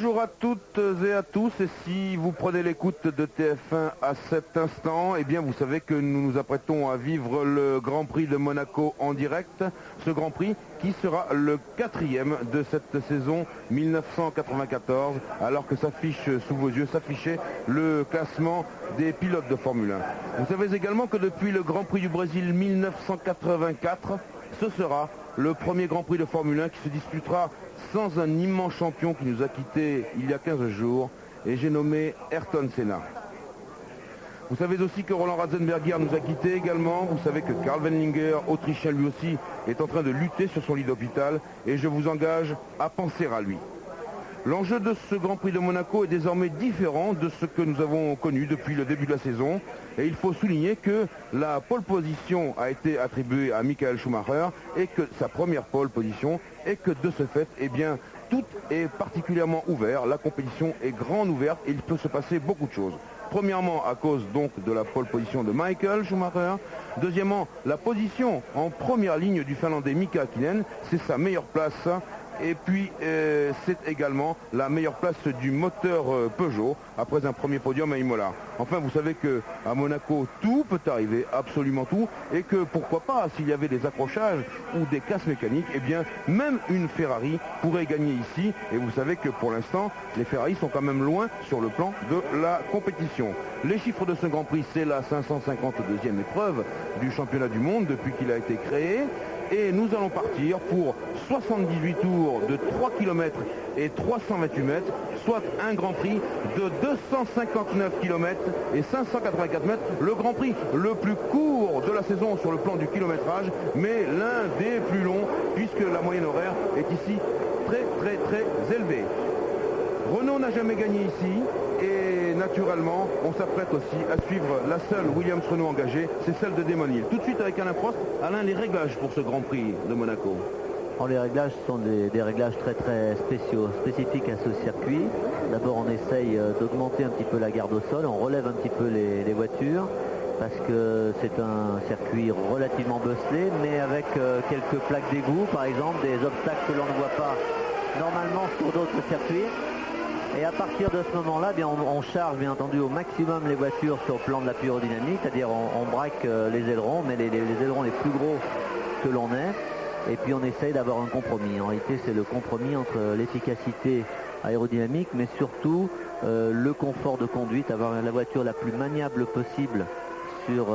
Bonjour à toutes et à tous, et si vous prenez l'écoute de TF1 à cet instant, eh bien vous savez que nous nous apprêtons à vivre le Grand Prix de Monaco en direct, ce Grand Prix qui sera le 4e de cette saison 1994, alors que s'affiche sous vos yeux, s'affichait le classement des pilotes de Formule 1. Vous savez également que depuis le Grand Prix du Brésil 1984, ce sera le premier Grand Prix de Formule 1 qui se disputera sans un immense champion qui nous a quittés il y a 15 jours, et j'ai nommé Ayrton Senna. Vous savez aussi que Roland Ratzenberger nous a quittés également. Vous savez que Karl Wendlinger, autrichien lui aussi, est en train de lutter sur son lit d'hôpital, et je vous engage à penser à lui. L'enjeu de ce Grand Prix de Monaco est désormais différent de ce que nous avons connu depuis le début de la saison. Et il faut souligner que la pole position a été attribuée à Michael Schumacher et que sa première pole position, et que de ce fait, eh bien, tout est particulièrement ouvert. La compétition est grande ouverte et il peut se passer beaucoup de choses. Premièrement, à cause donc de la pole position de Michael Schumacher. Deuxièmement, la position en première ligne du Finlandais Mika Hakkinen, c'est sa meilleure place. Et puis c'est également la meilleure place du moteur Peugeot après un premier podium à Imola. Enfin, vous savez qu'à Monaco, tout peut arriver, absolument tout, et que pourquoi pas, s'il y avait des accrochages ou des casses mécaniques, eh bien même une Ferrari pourrait gagner ici. Et vous savez que pour l'instant, les Ferrari sont quand même loin sur le plan de la compétition. Les chiffres de ce Grand Prix, c'est la 552e épreuve du championnat du monde depuis qu'il a été créé. Et nous allons partir pour 78 tours de 3 km et 328 mètres, soit un Grand Prix de 259 km et 584 mètres. Le Grand Prix le plus court de la saison sur le plan du kilométrage, mais l'un des plus longs, puisque la moyenne horaire est ici très élevée. Renault n'a jamais gagné ici, et naturellement, on s'apprête aussi à suivre la seule Williams Renault engagée, c'est celle de Damon Hill. Tout de suite avec Alain Prost. Alain, les réglages pour ce Grand Prix de Monaco. Les réglages sont des réglages très spéciaux, spécifiques à ce circuit. D'abord, on essaye d'augmenter un petit peu la garde au sol, on relève un petit peu les voitures, parce que c'est un circuit relativement bosselé, mais avec quelques plaques d'égout, par exemple, des obstacles que l'on ne voit pas normalement sur d'autres circuits. Et à partir de ce moment-là, on charge bien entendu au maximum les voitures sur le plan de la pyrodynamique, c'est-à-dire on braque les ailerons, mais les ailerons les plus gros que l'on ait, et puis on essaye d'avoir un compromis. En réalité, c'est le compromis entre l'efficacité aérodynamique, mais surtout le confort de conduite, avoir la voiture la plus maniable possible sur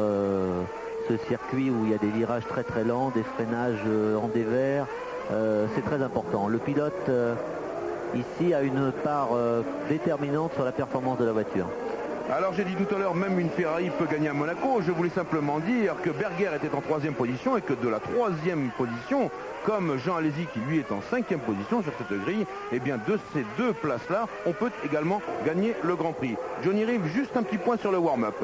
ce circuit où il y a des virages très lents, des freinages en dévers. C'est très important. Le pilote ici a une part déterminante sur la performance de la voiture. Alors j'ai dit tout à l'heure, même une Ferrari peut gagner à Monaco. Je voulais simplement dire que Berger était en 3e position et que de la 3e position, comme Jean Alesi qui lui est en 5e position sur cette grille, et bien de ces deux places-là, on peut également gagner le Grand Prix. Johnny Rive, juste un petit point sur le warm-up.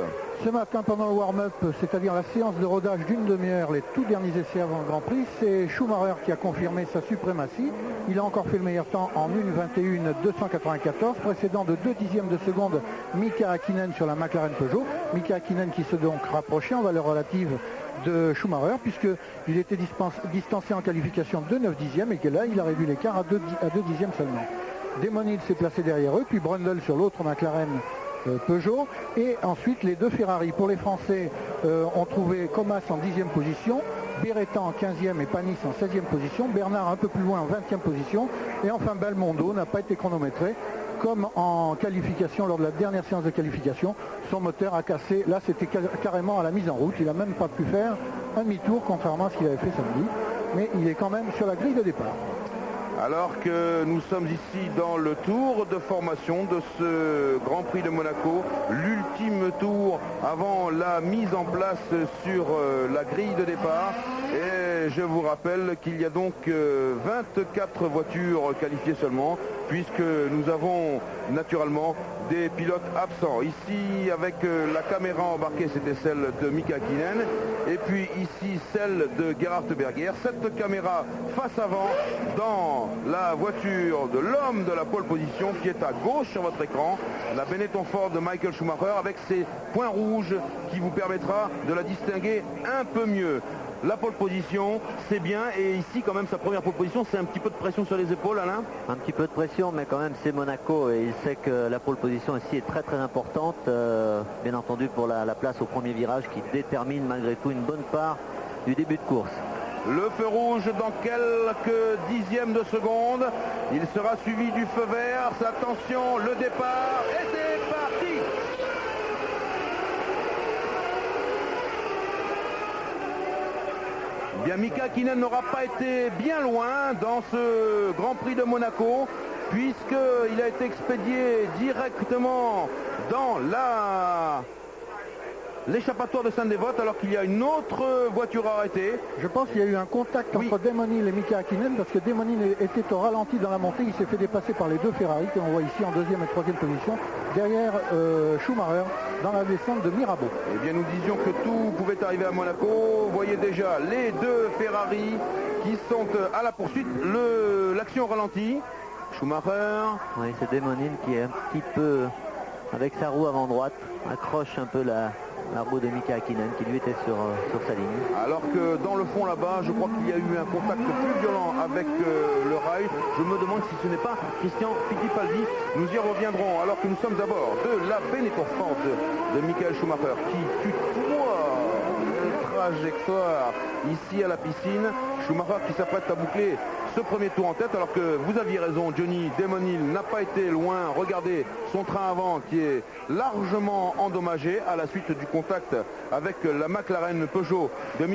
Ce matin, pendant le warm-up, c'est-à-dire la séance de rodage d'une demi-heure, les tout derniers essais avant le Grand Prix, c'est Schumacher qui a confirmé sa suprématie. Il a encore fait le meilleur temps en 1:21,294, précédant de 2 dixièmes de seconde Mika Hakkinen sur la McLaren Peugeot. Mika Hakkinen qui s'est donc rapproché en valeur relative de Schumacher, puisqu'il était distancé en qualification de 9 dixièmes et que là, il a réduit l'écart à 2 dixièmes seulement. Damon Hill s'est placé derrière eux, puis Brundle sur l'autre McLaren Peugeot, et ensuite les deux Ferrari. Pour les Français, ont trouvé Comas en 10e position, Beretta en 15e et Panis en 16e position, Bernard un peu plus loin en 20e position, et enfin Belmondo n'a pas été chronométré, comme en qualification lors de la dernière séance de qualification. Son moteur a cassé, là c'était carrément à la mise en route, il n'a même pas pu faire un demi-tour contrairement à ce qu'il avait fait samedi, mais il est quand même sur la grille de départ. Alors que nous sommes ici dans le tour de formation de ce Grand Prix de Monaco, l'ultime tour avant la mise en place sur la grille de départ. Et je vous rappelle qu'il y a donc 24 voitures qualifiées seulement, puisque nous avons naturellement des pilotes absents. Ici, avec la caméra embarquée, c'était celle de Mika Hakkinen, et puis ici celle de Gerhard Berger. Cette caméra face avant dans la voiture de l'homme de la pole position qui est à gauche sur votre écran, la Benetton Ford de Michael Schumacher, avec ses points rouges qui vous permettra de la distinguer un peu mieux. la pole position, c'est bien. Et ici, quand même, sa première pole position, c'est un petit peu de pression sur les épaules, Alain? Un petit peu de pression, mais quand même, c'est Monaco et il sait que la pole position ici est très très importante, bien entendu pour la place au premier virage qui détermine malgré tout une bonne part du début de course. Le feu rouge dans quelques dixièmes de seconde. Il sera suivi du feu vert. Attention, le départ. Et c'est parti! Bien, Mika Hakkinen n'aura pas été bien loin dans ce Grand Prix de Monaco, puisqu'il a été expédié directement dans l'échappatoire de Sainte-Dévote, alors qu'il y a une autre voiture arrêtée. Je pense qu'il y a eu un contact entre Damon Hill et Mika Hakkinen, parce que Damon Hill était au ralenti dans la montée. Il s'est fait dépasser par les deux Ferrari que l'on voit ici en deuxième et troisième position, derrière Schumacher dans la descente de Mirabeau. Eh bien, nous disions que tout pouvait arriver à Monaco. Vous voyez déjà les deux Ferrari qui sont à la poursuite. L'action ralentit. Schumacher. Oui, c'est Damon Hill qui est un petit peu, avec sa roue avant droite, accroche un peu la roue de Mika Hakkinen qui lui était sur sa ligne. Alors que dans le fond là-bas, je crois qu'il y a eu un contact plus violent avec le rail. Je me demande si ce n'est pas Christian Fittipaldi. Nous y reviendrons alors que nous sommes à bord de la Benetton Ford de Michael Schumacher qui tutoie la trajectoire ici à la piscine. Schumacher qui s'apprête à boucler ce premier tour en tête, alors que vous aviez raison, Johnny, Damon Hill n'a pas été loin. Regardez son train avant qui est largement endommagé à la suite du contact avec la McLaren Peugeot de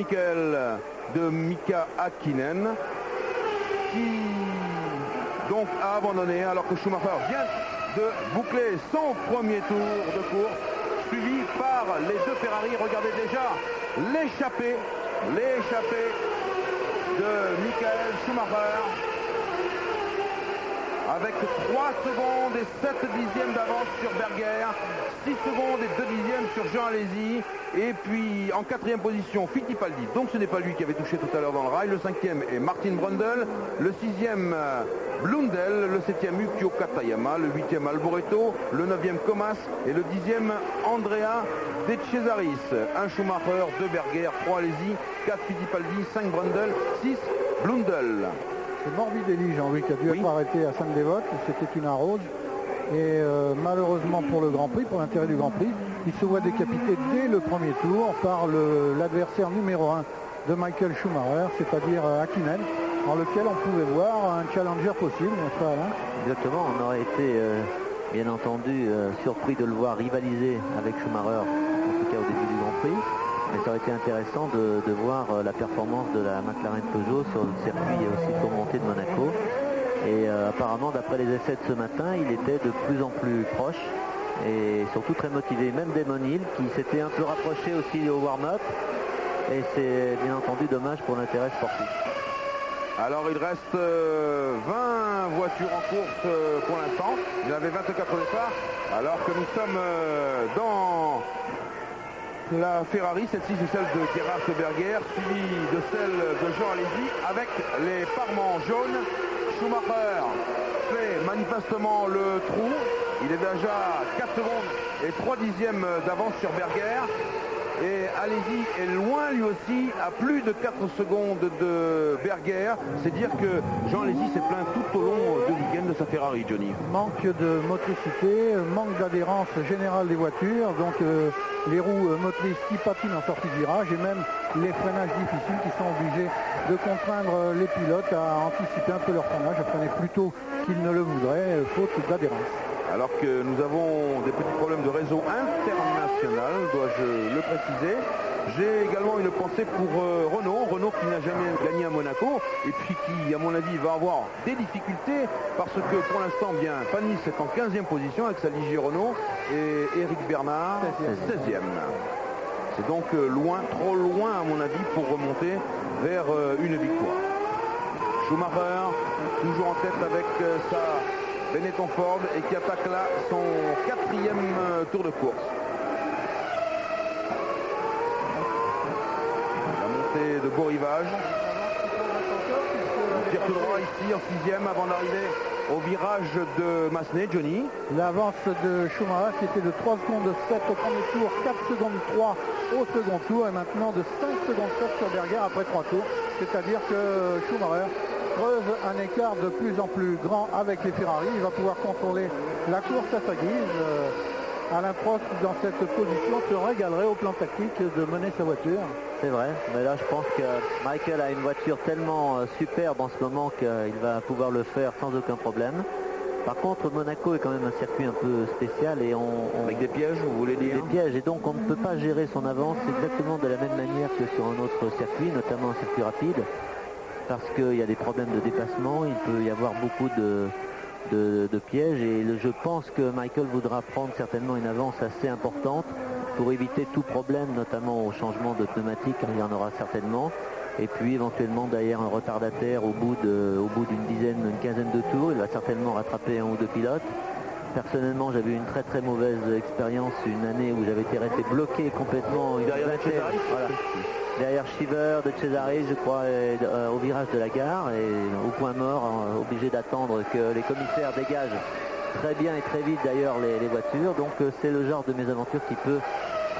Mika Hakkinen, qui donc a abandonné alors que Schumacher vient de boucler son premier tour de course, suivi par les deux Ferrari. Regardez déjà l'échappée de Michael Schumacher avec 3 secondes et 7 dixièmes d'avance sur Berger, 6 secondes et 2 dixièmes sur Jean Alesi, et puis en quatrième position Fittipaldi, donc ce n'est pas lui qui avait touché tout à l'heure dans le rail. Le cinquième est Martin Brundle, le sixième Blundell, le septième Yukio Katayama, le huitième Alboreto, le neuvième Comas et le dixième Andrea De Cesaris. 1 Schumacher, 2 Berger, 3 Alesi, 4 Fittipaldi, 5 Brundle, 6 Blundell. C'est Morbidelli, Jean-Louis, qui a dû être arrêté à Sainte-Dévote. C'était une arrose. Et malheureusement pour le Grand Prix, pour l'intérêt du Grand Prix, il se voit décapité dès le premier tour par l'adversaire numéro 1 de Michael Schumacher, c'est-à-dire Hakkinen, dans lequel on pouvait voir un challenger possible, n'est-ce pas, Alain? Exactement, on aurait été bien entendu surpris de le voir rivaliser avec Schumacher, en tout cas au début du Grand Prix. Mais ça aurait été intéressant de voir la performance de la McLaren Peugeot sur le circuit aussi tourmenté de Monaco. Et apparemment, d'après les essais de ce matin, il était de plus en plus proche et surtout très motivé. Même Damon Hill qui s'était un peu rapproché aussi au warm-up. Et c'est bien entendu dommage pour l'intérêt sportif. Alors il reste 20 voitures en course pour l'instant. Il y en avait 24 au départ. Alors que nous sommes dans la Ferrari, celle-ci c'est celle de Gerhard Berger, suivie de celle de Jean Alesi avec les parements jaunes. Schumacher fait manifestement le trou. Il est déjà 4 secondes et 3 dixièmes d'avance sur Berger. Et Alesi est loin lui aussi, à plus de 4 secondes de Berger. C'est dire que Jean Alesi s'est plaint tout au long du week-end de sa Ferrari, Johnny. Manque de motricité, manque d'adhérence générale des voitures, donc les roues motrices qui patinent en sortie de virage et même les freinages difficiles qui sont obligés de contraindre les pilotes à anticiper un peu leur freinage, à freiner plus tôt qu'ils ne le voudraient, faute d'adhérence. Alors que nous avons des petits problèmes de réseau international, dois-je le préciser. J'ai également une pensée pour Renault qui n'a jamais gagné à Monaco et puis qui, à mon avis, va avoir des difficultés parce que pour l'instant, bien, Panis est en 15e position avec sa Ligier Renault et Eric Bernard 16e. C'est donc loin, trop loin à mon avis pour remonter vers une victoire. Schumacher, toujours en tête avec sa Benetton Ford et qui attaque là son 4e tour de course. La montée de beau rivage. tire tout droit ici en 6e avant d'arriver au virage de Massenet, Johnny. L'avance de Schumacher qui était de 3 secondes 7 au premier tour, 4 secondes 3 au second tour et maintenant de 5 secondes 7 sur Berger après 3 tours. C'est-à-dire que Schumacher creuse un écart de plus en plus grand avec les Ferrari. Il va pouvoir contrôler la course à sa guise. Alain Prost, dans cette position, se régalerait au plan tactique de mener sa voiture. C'est vrai, mais là je pense que Michael a une voiture tellement superbe en ce moment qu'il va pouvoir le faire sans aucun problème. Par contre, Monaco est quand même un circuit un peu spécial et avec des pièges, vous voulez dire? Des pièges, et donc on ne peut pas gérer son avance exactement de la même manière que sur un autre circuit, notamment un circuit rapide, parce qu'il y a des problèmes de dépassement, il peut y avoir beaucoup de pièges, et je pense que Michael voudra prendre certainement une avance assez importante pour éviter tout problème, notamment au changement de pneumatique, car il y en aura certainement, et puis éventuellement derrière un retardataire au bout d'une quinzaine de tours. Il va certainement rattraper un ou deux pilotes. Personnellement, j'avais eu une très très mauvaise expérience une année où j'avais été resté bloqué complètement derrière Shiver de Cesare, je crois, au virage de la gare, et au point mort, obligé d'attendre que les commissaires dégagent très bien et très vite d'ailleurs les voitures. Donc c'est le genre de mésaventure qui peut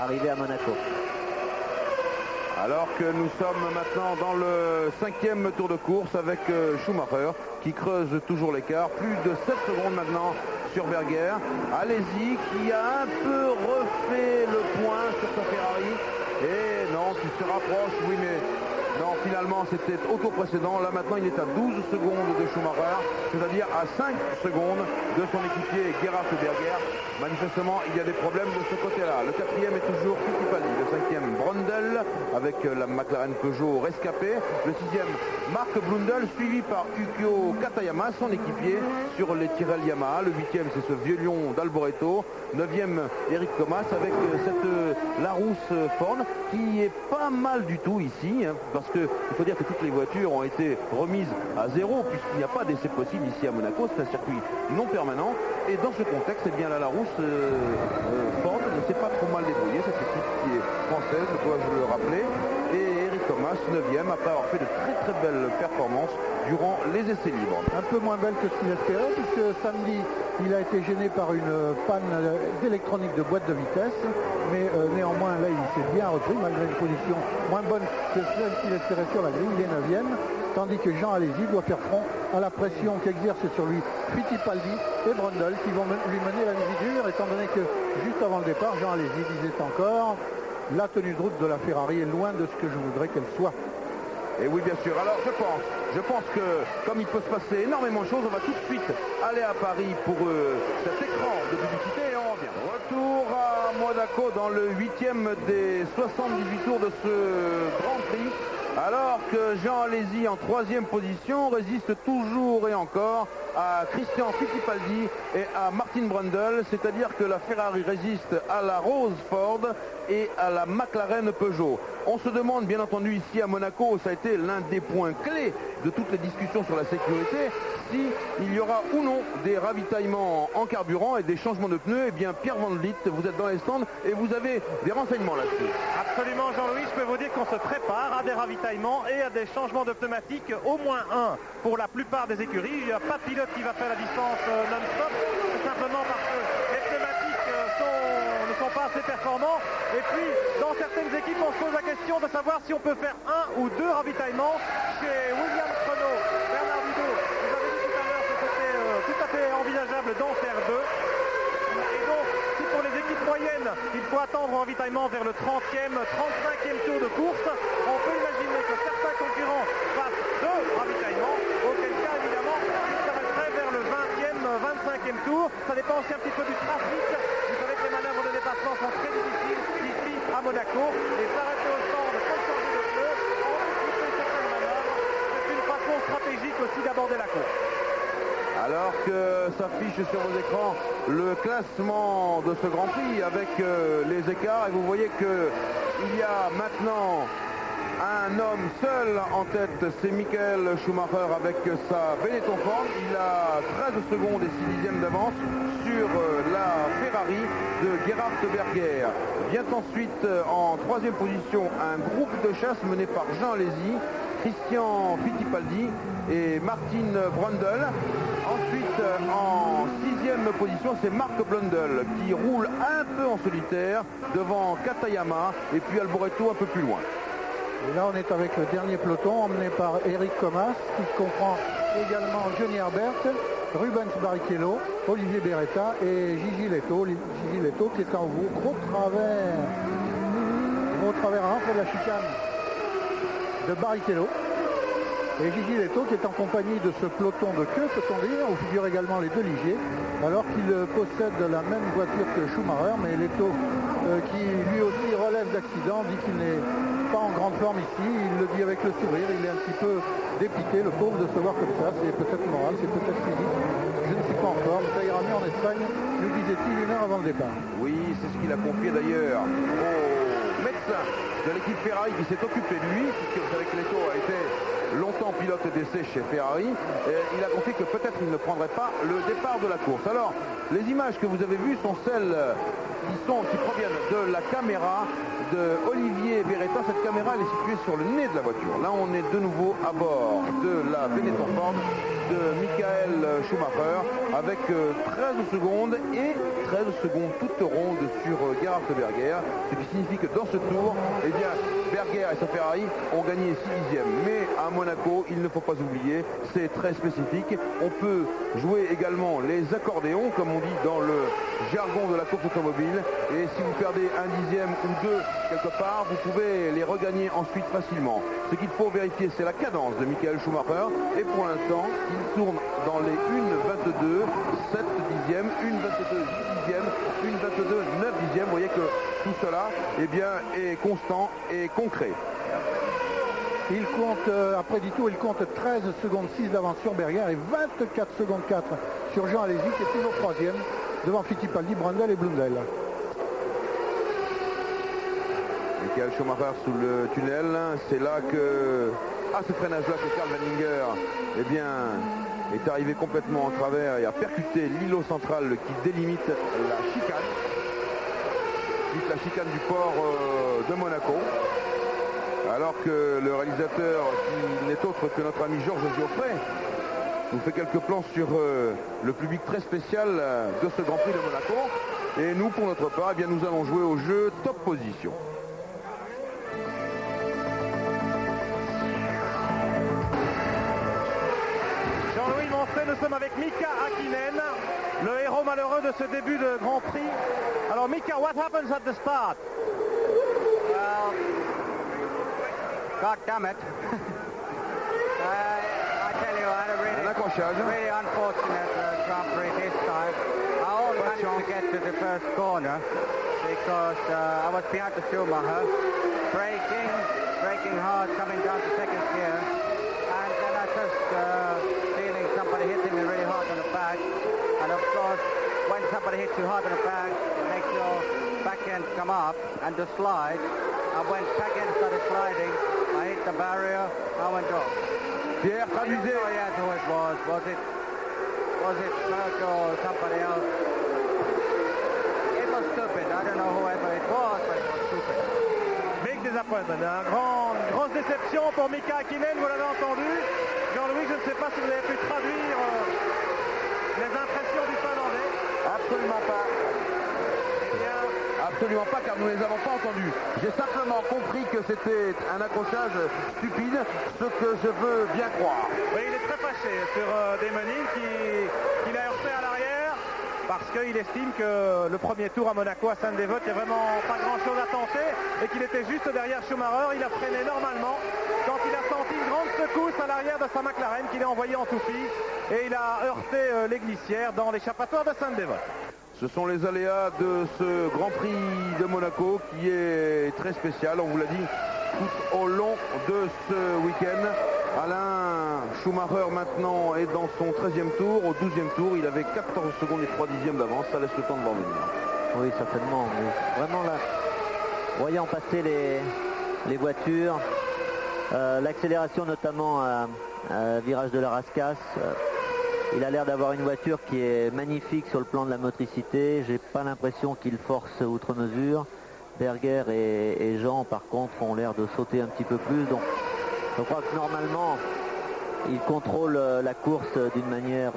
arriver à Monaco. Alors que nous sommes maintenant dans le 5e tour de course avec Schumacher qui creuse toujours l'écart. Plus de 7 secondes maintenant sur Berger. Alesi qui a un peu refait le point sur sa Ferrari. Et non, qui se rapproche, oui, mais non, finalement c'était au tour précédent. Là maintenant il est à 12 secondes de Schumacher, c'est-à-dire à 5 secondes de son équipier Gerhard Berger. Manifestement il y a des problèmes de ce côté-là. Le 4e est toujours Fittipaldi, le 5e Brundle avec la McLaren Peugeot rescapée, le 6e Mark Blundell suivi par Ukyo Katayama, son équipier sur les Tyrrell Yamaha. Le 8e c'est ce vieux lion d'Alboreto. 9e Eric Thomas avec cette Larousse Ford qui est pas mal du tout ici, hein, parce qu'il faut dire que toutes les voitures ont été remises à zéro puisqu'il n'y a pas d'essai possible ici à Monaco. C'est un circuit non permanent, et dans ce contexte, eh bien, la Larousse Ford ne s'est pas trop mal débrouillée, cette équipe qui est française, dois-je le rappeler. Et Eric Thomas, 9e, après avoir fait de très très belles performances durant les essais libres. Un peu moins belle que ce qu'il espérait, puisque samedi il a été gêné par une panne d'électronique de boîte de vitesse, mais néanmoins là il s'est bien repris malgré une position moins bonne que celle qu'il espérait sur la grille. Il est 9e, tandis que Jean Alesi doit faire front à la pression qu'exercent sur lui Fittipaldi et Brundle, qui vont lui mener la vie dure, étant donné que juste avant le départ, Jean Alesi disait encore: la tenue de route de la Ferrari est loin de ce que je voudrais qu'elle soit. Et oui, bien sûr. Alors, je pense que comme il peut se passer énormément de choses, on va tout de suite aller à Paris pour cet écran de publicité et on revient. Retour à Monaco dans le 8e des 78 tours de ce Grand Prix. Alors que Jean Alesi en 3e position résiste toujours et encore à Christian Fittipaldi et à Martin Brundle, c'est-à-dire que la Ferrari résiste à la Rose Ford et à la McLaren Peugeot. On se demande bien entendu ici à Monaco, ça a été l'un des points clés de toutes les discussions sur la sécurité, s'il y aura ou non des ravitaillements en carburant et des changements de pneus. Eh bien Pierre Van Vliet, vous êtes dans les stands et vous avez des renseignements là-dessus. Absolument Jean-Louis, je peux vous dire qu'on se prépare à des ravitaillements et à des changements de pneumatiques, au moins un pour la plupart des écuries. Il n'y a pas de pilote qui va faire la distance non-stop, tout simplement parce que les pneumatiques ne sont pas assez performants. Et puis dans certaines équipes on se pose la question de savoir si on peut faire un ou deux ravitaillements. Chez Williams Renault, Bernard Didot vous avez dit tout à l'heure que c'était tout à fait envisageable d'en faire deux. Et donc si pour les équipes moyennes il faut attendre un ravitaillement vers le 30e, 35e tour de course, on peut imaginer que certains concurrents fassent deux ravitaillements, auquel cas évidemment ils s'arrêteraient vers le 20e, 25e tour. Ça dépend aussi un petit peu du trafic. Vous savez que les manœuvres de dépassement sont très difficiles ici à Monaco, et s'arrêter au stand sans changer de pneu, anticiper certaines manœuvres, c'est une façon stratégique aussi d'aborder la course. Alors que s'affiche sur vos écrans le classement de ce Grand Prix avec les écarts, et vous voyez qu'il y a maintenant un homme seul en tête, c'est Michael Schumacher avec sa Benetton Ford. Il a 13 secondes et 6 dixièmes d'avance sur la Ferrari de Gerhard Berger. Vient ensuite en 3e position un groupe de chasse mené par Jean Alesi. Christian Fittipaldi et Martin Brundle. Ensuite, en 6e position, c'est Mark Blundell qui roule un peu en solitaire devant Katayama et puis Alboreto un peu plus loin. Et là, on est avec le dernier peloton emmené par Eric Comas, qui comprend également Johnny Herbert, Rubens Barrichello, Olivier Beretta et Gigi Leto. Gigi Leto qui est en gros travers à l'entrée de la chicane de Barrichello. Et Gigi Leto qui est en compagnie de ce peloton de queue, peut-on dire, où figurent également les deux Ligier, alors qu'il possède la même voiture que Schumacher, mais Leto, qui lui aussi relève d'accident, dit qu'il n'est pas en grande forme ici. Il le dit avec le sourire, il est un petit peu dépité, le pauvre, de se voir comme ça. C'est peut-être moral, c'est peut-être physique. Je ne suis pas en forme, ça ira mieux en Espagne, nous disait-il 1 heure avant le départ. Oui, c'est ce qu'il a confié d'ailleurs au médecin de l'équipe Ferrari qui s'est occupé de lui, puisque vous savez que Leto a été longtemps pilote d'essai chez Ferrari. Il a confié que peut-être il ne prendrait pas le départ de la course. Alors, les images que vous avez vues sont celles qui proviennent de la caméra de Olivier Beretta. Cette caméra, elle est située sur le nez de la voiture. Là, on est de nouveau à bord de la Benetton Ford de Michael Schumacher avec 13 secondes et 13 secondes toutes rondes sur Gerhard Berger, ce qui signifie que dans ce tour, eh bien, Berger et sa Ferrari ont gagné 6 dixièmes. Mais à Monaco, il ne faut pas oublier, c'est très spécifique. On peut jouer également les accordéons, comme on dit dans le jargon de la course automobile. Et si vous perdez 1 dixième ou 2 quelque part, vous pouvez les regagner ensuite facilement. Ce qu'il faut vérifier, c'est la cadence de Michael Schumacher. Et pour l'instant, il tourne dans les 1,22, 7 dixièmes, 1,22, 10 dixièmes, 1,22, 9 dixièmes. Vous voyez que tout cela, eh bien, est constant et concret. Il compte, après du tout, il compte 13 secondes 6 d'avance sur Berger et 24 secondes 4 sur Jean Alesi, qui est toujours 3e, devant Fittipaldi, Brundle et Blundell. Michael Schumacher sous le tunnel, c'est là que, à ce freinage-là, que Karl Wenninger, eh bien, est arrivé complètement en travers et a percuté l'îlot central qui délimite la chicane, la chicane du port de Monaco. Alors que le réalisateur, qui n'est autre que notre ami Georges Geoffrey, nous fait quelques plans sur le public très spécial de ce Grand Prix de Monaco. Et nous, pour notre part, eh bien, nous allons jouer au jeu Top Position. Jean-Louis Moncey, nous sommes avec Mika Häkkinen, le héros malheureux de ce début de Grand Prix. Alors Mika, what happens at the start? God damn it. I tell you, I had a really unfortunate Grand Prix this time. I only managed to get to the first corner because I was behind the Schumacher, braking hard, coming down to second gear, and then I just feeling somebody hitting me really hard on the back. And of course, when somebody hits you hard on the back, it makes your back end come up and the slide. And when back end started sliding, I hit the barrier, I went off. Pierre, traduisez. I don't know yet who it was. Was it Berger or somebody else? It was stupid. I don't know whoever it was, but it was stupid. Big disappointment. Grosse déception pour Mika Häkkinen, vous l'avez entendu. Jean-Louis, je ne sais pas si vous avez pu traduire les impressions du Finlandais. Absolument pas. Absolument pas, car nous ne les avons pas entendus. J'ai simplement compris que c'était un accrochage stupide, ce que je veux bien croire. Oui, il est très fâché sur Desmenil qui l'a heurté à l'arrière parce qu'il estime que le premier tour à Monaco, à Sainte-Dévote, il n'y a vraiment pas grand-chose à tenter et qu'il était juste derrière Schumacher. Il a freiné normalement quand il a senti une grande secousse à l'arrière de sa McLaren qu'il a envoyé en toupie et il a heurté les glissières dans l'échappatoire de Sainte-Dévote. Ce sont les aléas de ce Grand Prix de Monaco qui est très spécial, on vous l'a dit, tout au long de ce week-end. Alain Schumacher maintenant est dans son 13e tour. Au 12e tour, il avait 14 secondes et 3 dixièmes d'avance. Ça laisse le temps de voir venir. Oui, certainement. Mais vraiment là, voyant passer les voitures, l'accélération notamment à virage de la Rascasse, il a l'air d'avoir une voiture qui est magnifique sur le plan de la motricité. J'ai pas l'impression qu'il force outre mesure. Berger et Jean, par contre, ont l'air de sauter un petit peu plus. Donc, Je crois que normalement, il contrôle la course d'une manière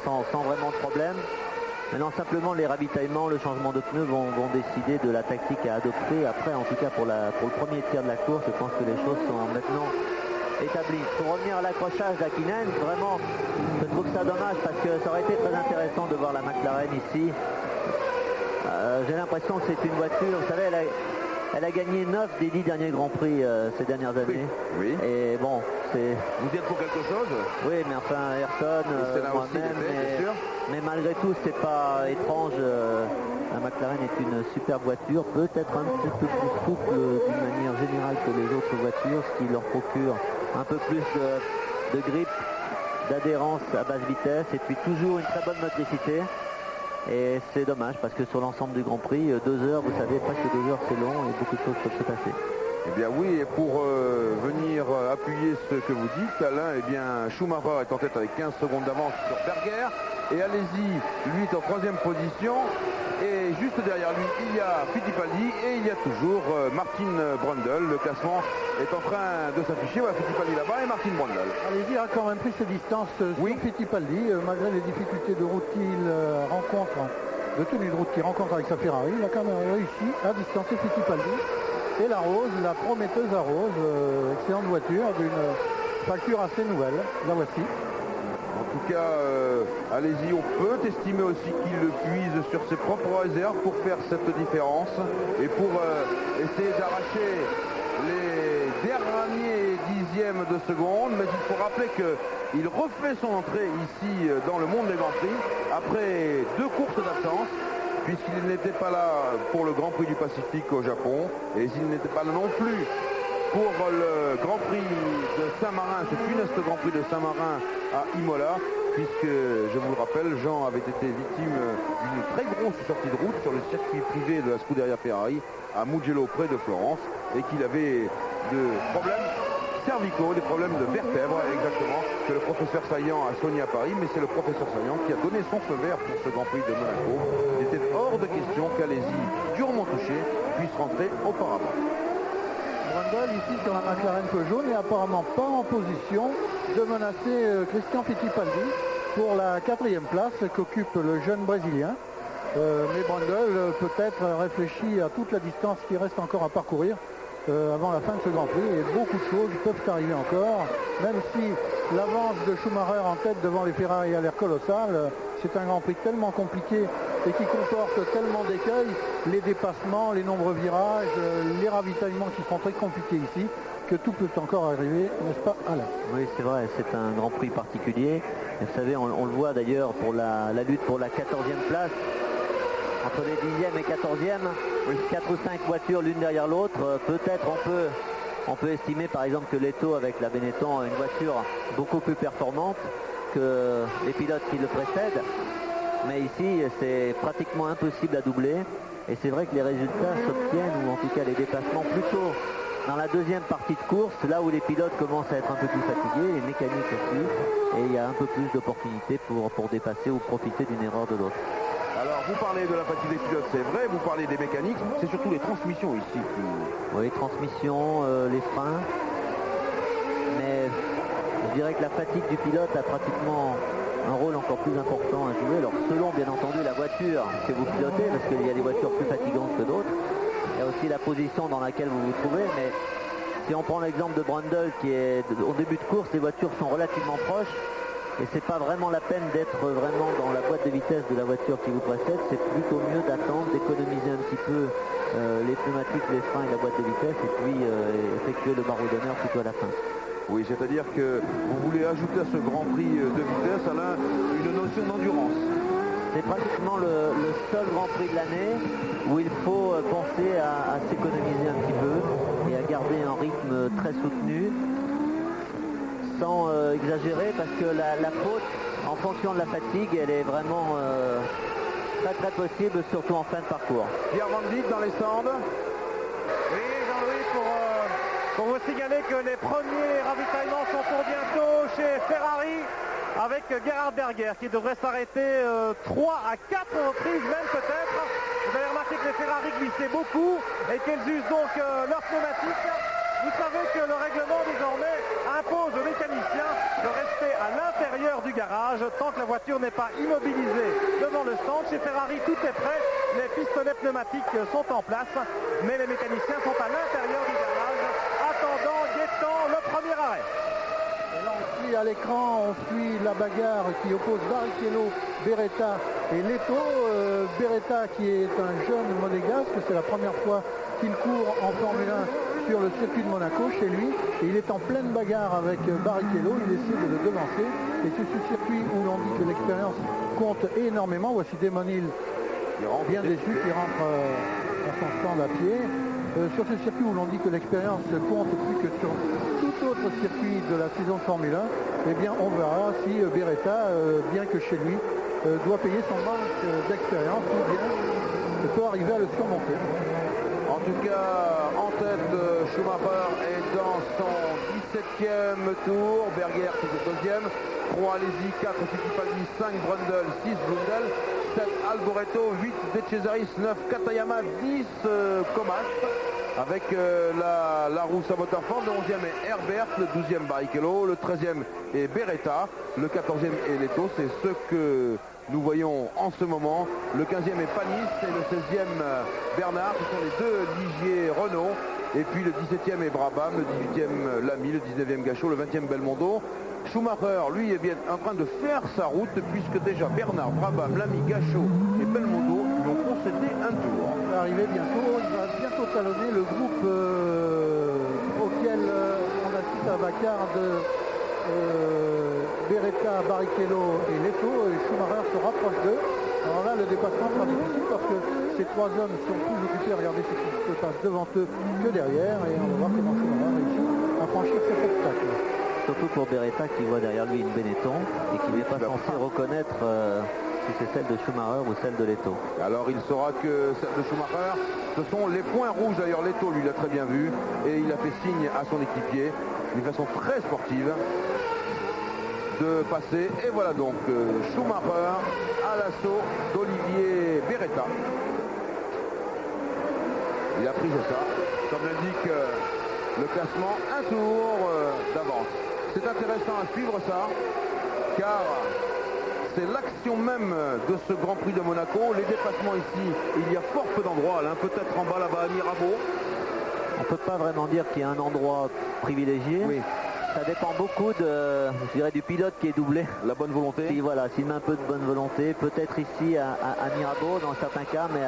sans vraiment de problème. Maintenant, simplement, les ravitaillements, le changement de pneus vont décider de la tactique à adopter. Après, en tout cas, pour le premier tiers de la course, je pense que les choses sont maintenant établies. Pour revenir à l'accrochage d'Hakkinen, vraiment, je trouve ça dommage parce que ça aurait été très intéressant de voir la McLaren ici. J'ai l'impression que c'est une voiture, vous savez, elle a gagné 9 des 10 derniers Grands Prix ces dernières années. Oui. Et bon, c'est... Vous y êtes pour quelque chose? Oui, mais enfin, Ayrton, moi-même, mais malgré tout, c'est pas étrange. La McLaren est une superbe voiture, peut-être un petit peu plus souple d'une manière générale que les autres voitures, ce qui leur procure un peu plus de grip, d'adhérence à basse vitesse, et puis toujours une très bonne motricité. Et c'est dommage parce que sur l'ensemble du Grand Prix, 2 heures, vous savez, presque 2 heures, c'est long et beaucoup de choses peuvent se passer. Eh bien oui, et pour venir appuyer ce que vous dites, Alain, eh bien Schumacher est en tête avec 15 secondes d'avance sur Berger. Et Alesi, lui, est en 3e position. Et juste derrière lui, il y a Fittipaldi et il y a toujours Martin Brundle. Le classement est en train de s'afficher. Voilà, Fittipaldi là-bas et Martin Brundle. Alesi a quand même pris ses distances sur Fittipaldi, malgré les difficultés de route qu'il rencontre, de tenue de route qu'il rencontre avec sa Ferrari. Il a quand même réussi à distancer Fittipaldi. Et la Rose, la prometteuse à Rose, excellente voiture d'une facture assez nouvelle. La voici. En tout cas, allez-y, on peut estimer aussi qu'il le puise sur ses propres réserves pour faire cette différence et pour essayer d'arracher les derniers dixièmes de seconde. Mais il faut rappeler qu'il refait son entrée ici dans le monde des Grands Prix après 2 courses d'absence, puisqu'il n'était pas là pour le Grand Prix du Pacifique au Japon et il n'était pas là non plus pour le Grand Prix de Saint-Marin, ce funeste Grand Prix de Saint-Marin à Imola, puisque, je vous le rappelle, Jean avait été victime d'une très grosse sortie de route sur le circuit privé de la Scuderia Ferrari à Mugello près de Florence et qu'il avait de problèmes cervicaux, des problèmes de vertèbres exactement, que le professeur Saillant a soigné à Paris, mais c'est le professeur Saillant qui a donné son feu vert pour ce Grand Prix de Monaco. Il était hors de question qu'Alesi, durement touché, puisse rentrer auparavant. Brundle ici sur la McLaren Peugeot n'est apparemment pas en position de menacer Christian Fittipaldi pour la 4e place qu'occupe le jeune Brésilien. Mais Brundle peut-être réfléchit à toute la distance qui reste encore à parcourir avant la fin de ce Grand Prix, et beaucoup de choses peuvent arriver encore, même si l'avance de Schumacher en tête devant les Ferrari a l'air colossale. C'est un Grand Prix tellement compliqué et qui comporte tellement d'écueils, les dépassements, les nombreux virages, les ravitaillements qui sont très compliqués ici, que tout peut encore arriver, n'est-ce pas, Alain? Oui, c'est vrai, c'est un Grand Prix particulier. Et vous savez, on le voit d'ailleurs pour la lutte pour la 14e place. Entre les 10e et 14e, 4 ou 5 voitures l'une derrière l'autre. Peut-être on peut estimer par exemple que Leto avec la Benetton a une voiture beaucoup plus performante que les pilotes qui le précèdent. Mais ici, c'est pratiquement impossible à doubler. Et c'est vrai que les résultats s'obtiennent, ou en tout cas les dépassements, plutôt dans la 2e partie de course, là où les pilotes commencent à être un peu plus fatigués, les mécaniques aussi, et il y a un peu plus d'opportunités pour dépasser ou profiter d'une erreur de l'autre. Alors, vous parlez de la fatigue des pilotes, c'est vrai, vous parlez des mécaniques, c'est surtout les transmissions ici. Oui, transmissions, les freins. Mais je dirais que la fatigue du pilote a pratiquement un rôle encore plus important à jouer. Alors, selon, bien entendu, la voiture que vous pilotez, parce qu'il y a des voitures plus fatigantes que d'autres. Il y a aussi la position dans laquelle vous vous trouvez. Mais si on prend l'exemple de Brundle, qui est au début de course, les voitures sont relativement proches. Et c'est pas vraiment la peine d'être vraiment dans la boîte de vitesse de la voiture qui vous précède, c'est plutôt mieux d'attendre, d'économiser un petit peu les pneumatiques, les freins et la boîte de vitesse, et puis effectuer le barreau d'honneur plutôt à la fin. Oui, c'est-à-dire que vous voulez ajouter à ce Grand Prix de vitesse, Alain, une notion d'endurance. C'est pratiquement le seul Grand Prix de l'année où il faut penser à s'économiser un petit peu et à garder un rythme très soutenu, sans exagérer, parce que la faute en fonction de la fatigue, elle est vraiment très très possible, surtout en fin de parcours. Pierre Van Dijk dans les stands. Oui, Jean-Louis, pour vous signaler que les premiers ravitaillements sont pour bientôt chez Ferrari, avec Gerhard Berger qui devrait s'arrêter 3 à 4 reprises même peut-être. Vous avez remarqué que les Ferrari glissaient beaucoup et qu'elles usent donc leurs pneumatiques. Vous savez que le règlement désormais impose aux mécaniciens de rester à l'intérieur du garage tant que la voiture n'est pas immobilisée devant le stand. Chez Ferrari, tout est prêt. Les pistolets pneumatiques sont en place, mais les mécaniciens sont à l'intérieur du garage, attendant, guettant le premier arrêt. Et là, on suit à l'écran, on suit la bagarre qui oppose Barrichello, Beretta et Leto. Beretta qui est un jeune monégasque, c'est la première fois qu'il court en Formule 1 sur le circuit de Monaco chez lui. Et il est en pleine bagarre avec Barrichello, il essaie de le devancer. Et c'est ce circuit où l'on dit que l'expérience compte énormément. Voici Damon Hill, bien déçu, qui rentre dans son stand à pied. Sur ce circuit où l'on dit que l'expérience compte plus que sur tout autre circuit de la saison de Formule 1, eh bien on verra si Beretta, bien que chez lui, doit payer son manque d'expérience ou bien peut arriver à le surmonter. En tout cas, en tête, Schumacher est dans son 17e tour, Berger qui est deuxième, 3 Alesi, 4 Fittipaldi, 5 Brundle, 6 Blundell, 7 Alboreto, 8 De Cesaris, 9 Katayama, 10 Comas, avec la Russa Motorford. Le 11e est Herbert, le 12e Barrichello, le 13e est Beretta, le 14e est Leto. C'est ce que nous voyons en ce moment. Le 15e est Panis et le 16e Bernard. Ce sont les deux Ligier Renault. Et puis le 17e est Brabham, le 18e Lamy, le 19e Gachot, le 20e Belmondo. Schumacher, lui, est bien en train de faire sa route puisque déjà Bernard, Brabham, Lamy, Gachot et Belmondo lui ont concédé un tour. Il va arriver bientôt, il va bientôt talonner le groupe auquel on assiste à Bacar de Beretta, Barrichello et Leto. Et Schumacher se rapproche d'eux. Alors là, le dépassement sera difficile parce que ces trois hommes sont plus occupés à regarder ce qui se passe devant eux que derrière. Et on va voir comment Schumacher réussit à franchir cet obstacle. Surtout pour Beretta qui voit derrière lui une Benetton et qui n'est pas censé reconnaître si c'est celle de Schumacher ou celle de Leto. Alors il saura que celle de Schumacher, ce sont les points rouges. D'ailleurs Leto lui l'a très bien vu et il a fait signe à son équipier d'une façon très sportive de passer. Et voilà donc Schumacher à l'assaut d'Olivier Beretta. Il a pris ça, comme l'indique le classement, un tour d'avance. C'est intéressant à suivre ça, car c'est l'action même de ce Grand Prix de Monaco. Les dépassements ici, il y a fort peu d'endroits, peut-être en bas là-bas à Mirabeau. On ne peut pas vraiment dire qu'il y a un endroit privilégié. Oui. Ça dépend beaucoup je dirais, du pilote qui est doublé. La bonne volonté. Si, voilà, s'il met un peu de bonne volonté, peut-être ici à Mirabeau dans certains cas, mais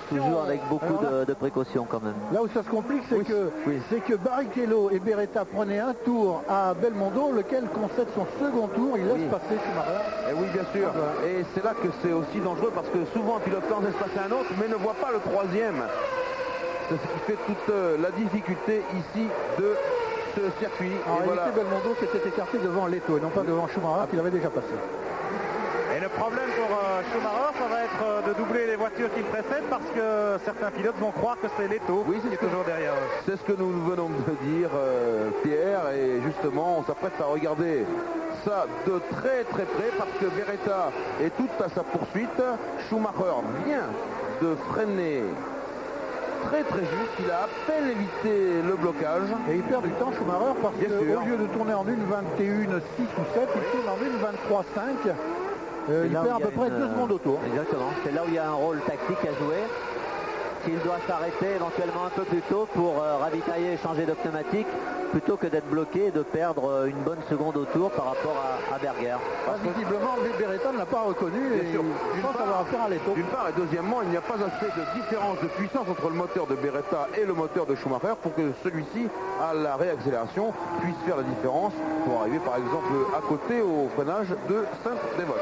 toujours avec beaucoup de précautions quand même. Là où ça se complique, c'est que Barrichello et Beretta prenaient un tour à Belmondo, lequel concède son second tour, il laisse passer Schumacher. Et oui, bien sûr. Et c'est là que c'est aussi dangereux parce que souvent un pilote laisse passer un autre, mais ne voit pas le troisième. C'est ce qui fait toute la difficulté ici de ce circuit. En réalité, Belmondo s'était écarté devant Leto et non pas devant Schumacher qu'il avait déjà passé. Et le problème pour Schumacher, ça va être de doubler les voitures qui le précèdent parce que certains pilotes vont croire que c'est Leto qui est toujours derrière eux. C'est ce que nous venons de dire, Pierre, et justement, on s'apprête à regarder ça de très très près parce que Beretta est tout à sa poursuite. Schumacher vient de freiner très très juste, il a à peine évité le blocage. Et il perd du temps Schumacher parce qu'au lieu de tourner en 1.21.6 ou 7, il tourne en 1.23.5. Il perd à peu près 2 secondes au tour. Exactement, c'est là où il y a un rôle tactique à jouer. S'il doit s'arrêter éventuellement un peu plus tôt pour ravitailler et changer de pneumatique, plutôt que d'être bloqué et de perdre une bonne seconde au tour par rapport à Berger. Visiblement, Beretta ne l'a pas reconnu et il pense avoir affaire à Leto. D'une part, et deuxièmement, il n'y a pas assez de différence de puissance entre le moteur de Beretta et le moteur de Schumacher pour que celui-ci, à la réaccélération, puisse faire la différence pour arriver par exemple à côté au freinage de Sainte-Dévote.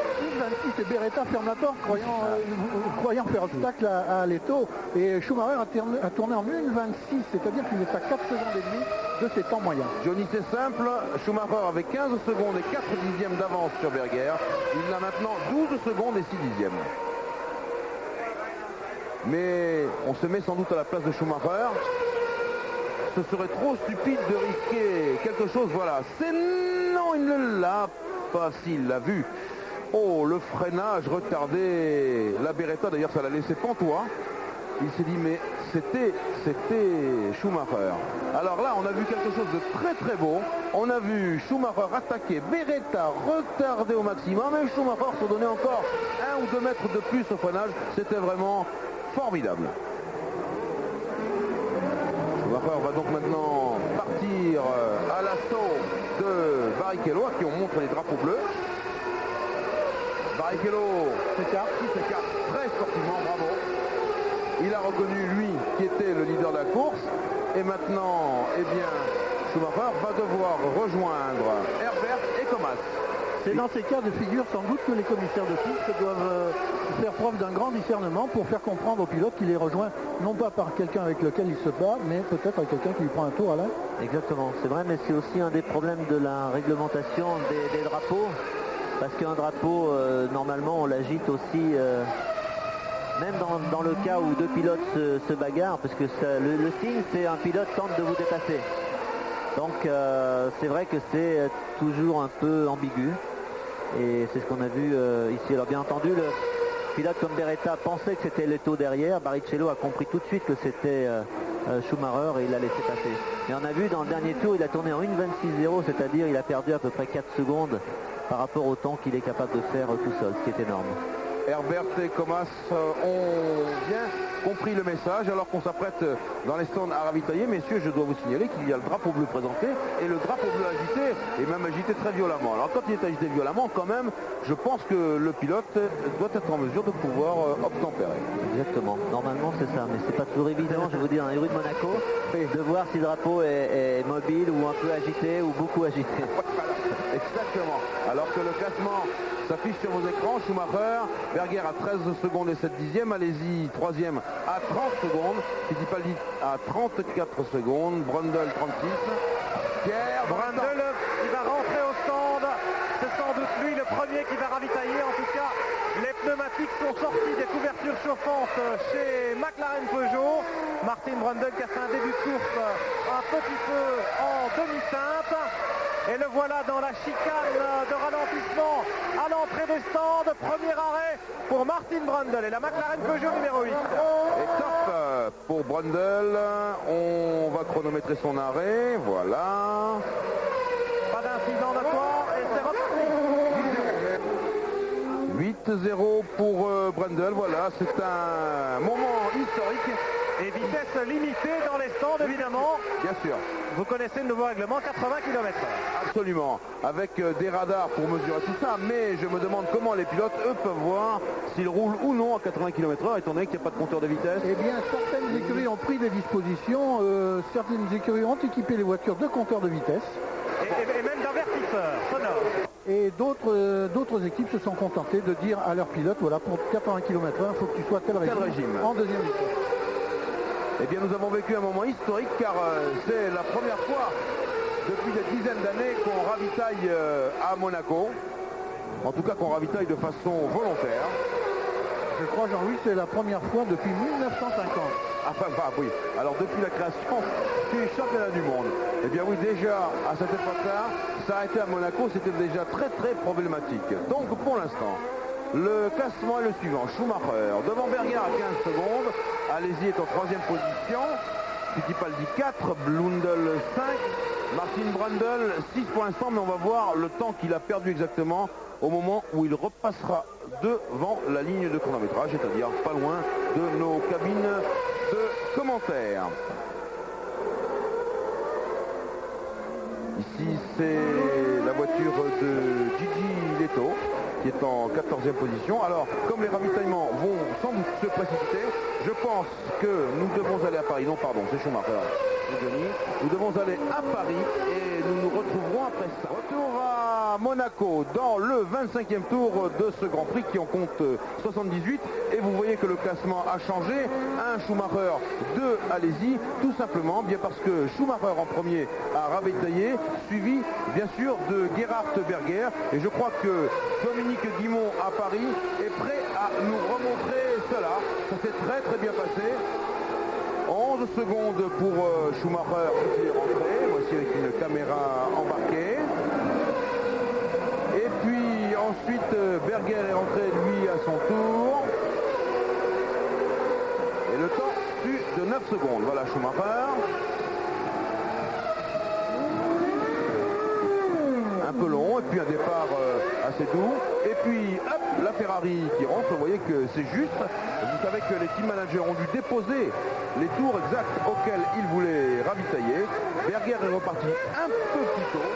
26 et Beretta ferme la porte croyant faire obstacle à Leto. Et Schumacher a tourné en 1.26, c'est-à-dire qu'il est à 4 secondes et demie de ses temps moyens. Johnny, c'est simple, Schumacher avait 15 secondes et 4 dixièmes d'avance sur Berger. Il a maintenant 12 secondes et 6 dixièmes. Mais on se met sans doute à la place de Schumacher. Ce serait trop stupide de risquer quelque chose. Voilà, non, il ne l'a pas, s'il l'a vu. Oh, le freinage retardé. La Beretta, d'ailleurs, ça l'a laissé pantois. il s'est dit mais c'était Schumacher. Alors là, on a vu quelque chose de très très beau. On a vu Schumacher attaquer, Beretta retardé au maximum et Schumacher se donnait encore 1 ou 2 mètres de plus au freinage. C'était vraiment formidable. Schumacher va donc maintenant partir à l'assaut de Barrichello, à qui on montre les drapeaux bleus. Barrichello s'écarte très sportivement, bravo. Il a reconnu, lui, qui était le leader de la course. Et maintenant, eh bien, Schumacher va devoir rejoindre Herbert et Comas. C'est dans ces cas de figure, sans doute, que les commissaires de piste doivent faire preuve d'un grand discernement pour faire comprendre aux pilotes qu'il est rejoint, non pas par quelqu'un avec lequel il se bat, mais peut-être avec quelqu'un qui lui prend un tour à l'heure. Exactement, c'est vrai, mais c'est aussi un des problèmes de la réglementation des drapeaux. Parce qu'un drapeau, normalement, on l'agite aussi, même dans le cas où deux pilotes se bagarrent, parce que le signe, c'est un pilote tente de vous dépasser. Donc, c'est vrai que c'est toujours un peu ambigu. Et c'est ce qu'on a vu ici. Alors, bien entendu, le pilote comme Beretta pensait que c'était Leto derrière. Barrichello a compris tout de suite que c'était Schumacher et il l'a laissé passer. Et on a vu dans le dernier tour, il a tourné en 1,26,0, c'est-à-dire il a perdu à peu près 4 secondes par rapport au temps qu'il est capable de faire tout seul, ce qui est énorme. Herbert et Comas ont bien compris le message alors qu'on s'apprête dans les stands à ravitailler. Messieurs, je dois vous signaler qu'il y a le drapeau bleu présenté et le drapeau bleu agité, et même agité très violemment. Alors quand il est agité violemment, quand même, je pense que le pilote doit être en mesure de pouvoir obtempérer. Exactement, normalement c'est ça, mais c'est pas toujours évident, je vous dis, dans les rues de Monaco, de voir si le drapeau est mobile ou un peu agité ou beaucoup agité. Exactement. Alors que le classement s'affiche sur vos écrans, Schumacher, Berger à 13 secondes et 7 dixièmes, Alesi 3e à 30 secondes, Fittipaldi à 34 secondes, Brundle 36, Pierre Brundle qui va rentrer au stand, c'est sans doute lui le premier qui va ravitailler. En tout cas, les pneumatiques sont sortis des couvertures chauffantes chez McLaren Peugeot. Martin Brundle qui a fait un début de course un petit peu en demi-teinte. Et le voilà dans la chicane de ralentissement à l'entrée des stands. Premier arrêt pour Martin Brundle et la McLaren Peugeot numéro 8. Et top pour Brundle. On va chronométrer son arrêt. Voilà. Pas d'incident notoire et c'est reparti. 8-0 pour Brundle. Voilà, c'est un moment historique. Et vitesse limitée dans les stands, évidemment. Bien sûr. Vous connaissez le nouveau règlement, 80 km/h. Absolument. Avec des radars pour mesurer tout ça. Mais je me demande comment les pilotes, eux, peuvent voir s'ils roulent ou non à 80 km/h, étant donné qu'il n'y a pas de compteur de vitesse. Eh bien, certaines écuries ont pris des dispositions. Certaines écuries ont équipé les voitures de compteurs de vitesse. Et même d'avertisseurs sonores. Et d'autres équipes se sont contentées de dire à leurs pilotes, voilà, pour 80 km/h, il faut que tu sois tel régime en deuxième vitesse. Eh bien, nous avons vécu un moment historique car c'est la première fois depuis des dizaines d'années qu'on ravitaille à Monaco. En tout cas, qu'on ravitaille de façon volontaire. Je crois, Jean-Louis, c'est la première fois depuis 1950. Enfin, oui. Alors, depuis la création du championnat du monde. Eh bien, oui, déjà, à cette époque-là, s'arrêter à Monaco, c'était déjà très, très problématique. Donc, pour l'instant, le classement est le suivant. Schumacher devant Berger à 15 secondes. Alesi est en 3e position. Fittipaldi 4, Blundell 5, Martin Brundle 6 pour l'instant, mais on va voir le temps qu'il a perdu exactement au moment où il repassera devant la ligne de chronométrage, c'est-à-dire pas loin de nos cabines de commentaires. Ici, c'est la voiture de Gigi Leto qui est en 14e position. Alors, comme les ravitaillements vont sans doute se précipiter, je pense que nous devons aller à Paris. Non, pardon, c'est Schumacher. Nous devons aller à Paris et nous nous retrouverons après ça. Retour à Monaco dans le 25e tour de ce Grand Prix qui en compte 78. Et vous voyez que le classement a changé. Un Schumacher, 2 Alesi, tout simplement bien parce que Schumacher en premier a ravitaillé, suivi bien sûr de Gerhard Berger. Et je crois que Dominique Guimond à Paris est prêt à nous remontrer cela. Ça s'est très très bien passé. 11 secondes pour Schumacher qui est rentré. Voici avec une caméra embarquée. Et puis ensuite Berger est rentré lui à son tour. Et le temps plus de 9 secondes. Voilà Schumacher. Un peu long, et puis un départ assez doux. Et puis, hop, la Ferrari qui rentre. Vous voyez que c'est juste. Vous savez que les team managers ont dû déposer les tours exacts auxquels ils voulaient ravitailler. Berger est reparti un peu plus tôt.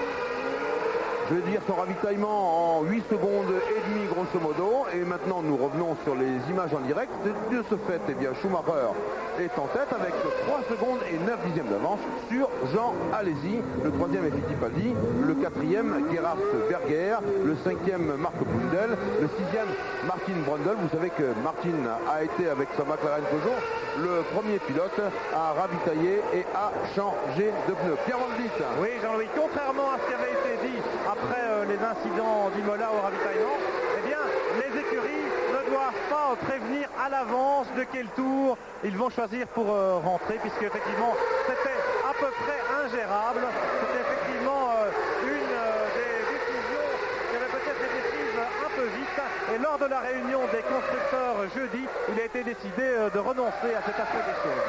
Je vais dire son ravitaillement en 8 secondes et demie grosso modo. Et maintenant nous revenons sur les images en direct. De ce fait, eh bien, Schumacher est en tête avec 3 secondes et 9 dixièmes d'avance sur Jean Alesi. Le troisième est Fittipaldi, le quatrième Gerhard Berger, le cinquième Marc Brundle, le sixième Martin Brundle. Vous savez que Martin a été avec sa McLaren Peugeot le premier pilote à ravitailler et à changer de pneus. Pierre Van Vliet. Oui, Jean-Louis, contrairement à ce qui avait été dit après les incidents d'Imola au ravitaillement, eh bien, les écuries ne doivent pas prévenir à l'avance de quel tour ils vont choisir pour rentrer, puisque effectivement, c'était à peu près ingérable. C'était effectivement une des décisions qui avait peut-être été prise un peu vite. Et lors de la réunion des constructeurs jeudi, il a été décidé de renoncer à cet aspect des choses.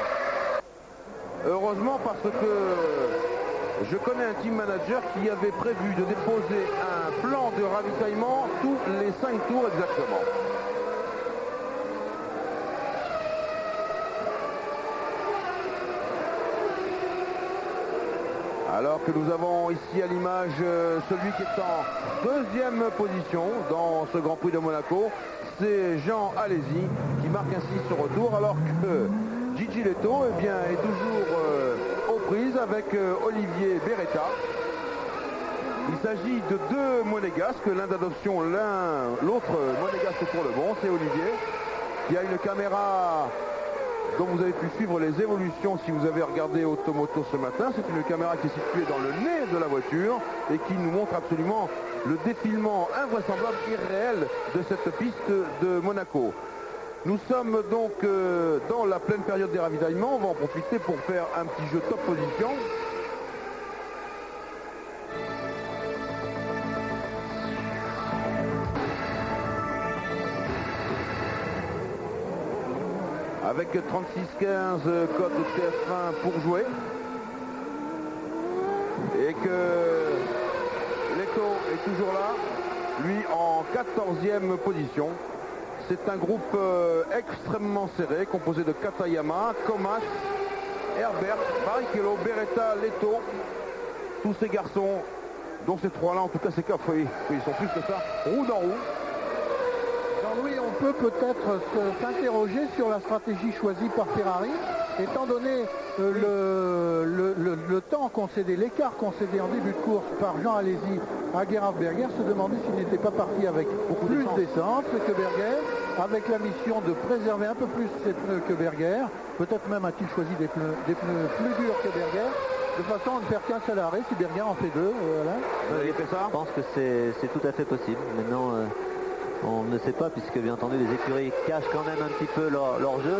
Heureusement, parce que je connais un team manager qui avait prévu de déposer un plan de ravitaillement tous les 5 tours exactement. Alors que nous avons ici à l'image celui qui est en deuxième position dans ce Grand Prix de Monaco, c'est Jean Alesi qui marque ainsi ce retour, alors que Gigi Leto eh bien, est toujours aux prises avec Olivier Beretta. Il s'agit de deux monégasques, l'un d'adoption, l'autre monégasque pour le bon, c'est Olivier, qui a une caméra dont vous avez pu suivre les évolutions si vous avez regardé Automoto ce matin. C'est une caméra qui est située dans le nez de la voiture et qui nous montre absolument le défilement invraisemblable, irréel de cette piste de Monaco. Nous sommes donc dans la pleine période des ravitaillements. On va en profiter pour faire un petit jeu top position. Avec 36-15 code TF1 pour jouer. Et que Leto est toujours là, lui en 14e position. C'est un groupe extrêmement serré, composé de Katayama, Comas, Herbert, Barrichello, Beretta, Leto. Tous ces garçons, dont ces trois-là, en tout cas ces quatre, oui, ils sont plus que ça, roue dans roue. Jean-Louis, on peut peut-être s'interroger sur la stratégie choisie par Ferrari, étant donné le temps concédé, l'écart concédé en début de course par Jean Alesi à Gerhard Berger, se demander s'il n'était pas parti avec plus d'essence que Berger, avec la mission de préserver un peu plus ses pneus que Berger. Peut-être même a-t-il choisi des pneus plus durs que Berger, de façon à ne faire qu'un seul arrêt si Berger en fait deux. Vous avez fait ça ? Je pense que c'est tout à fait possible. Maintenant, on ne sait pas, puisque bien entendu les écuries cachent quand même un petit peu leur jeu.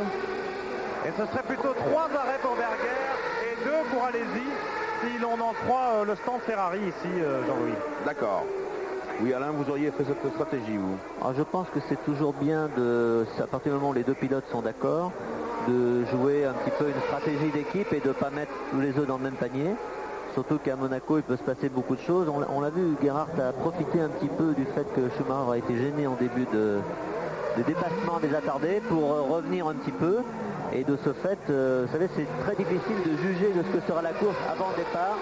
Et ce serait plutôt 3 arrêts pour Berger et 2 pour Alesi, si l'on en croit le stand Ferrari ici, Jean-Louis. D'accord. Oui, Alain, vous auriez fait cette stratégie, vous? Alors, je pense que c'est toujours bien, à partir du moment où les deux pilotes sont d'accord, de jouer un petit peu une stratégie d'équipe et de ne pas mettre tous les œufs dans le même panier. Surtout qu'à Monaco, il peut se passer beaucoup de choses. On l'a vu, Gerhard a profité un petit peu du fait que Schumacher a été gêné en début de dépassement des attardés pour revenir un petit peu. Et de ce fait, vous savez, c'est très difficile de juger de ce que sera la course avant le départ.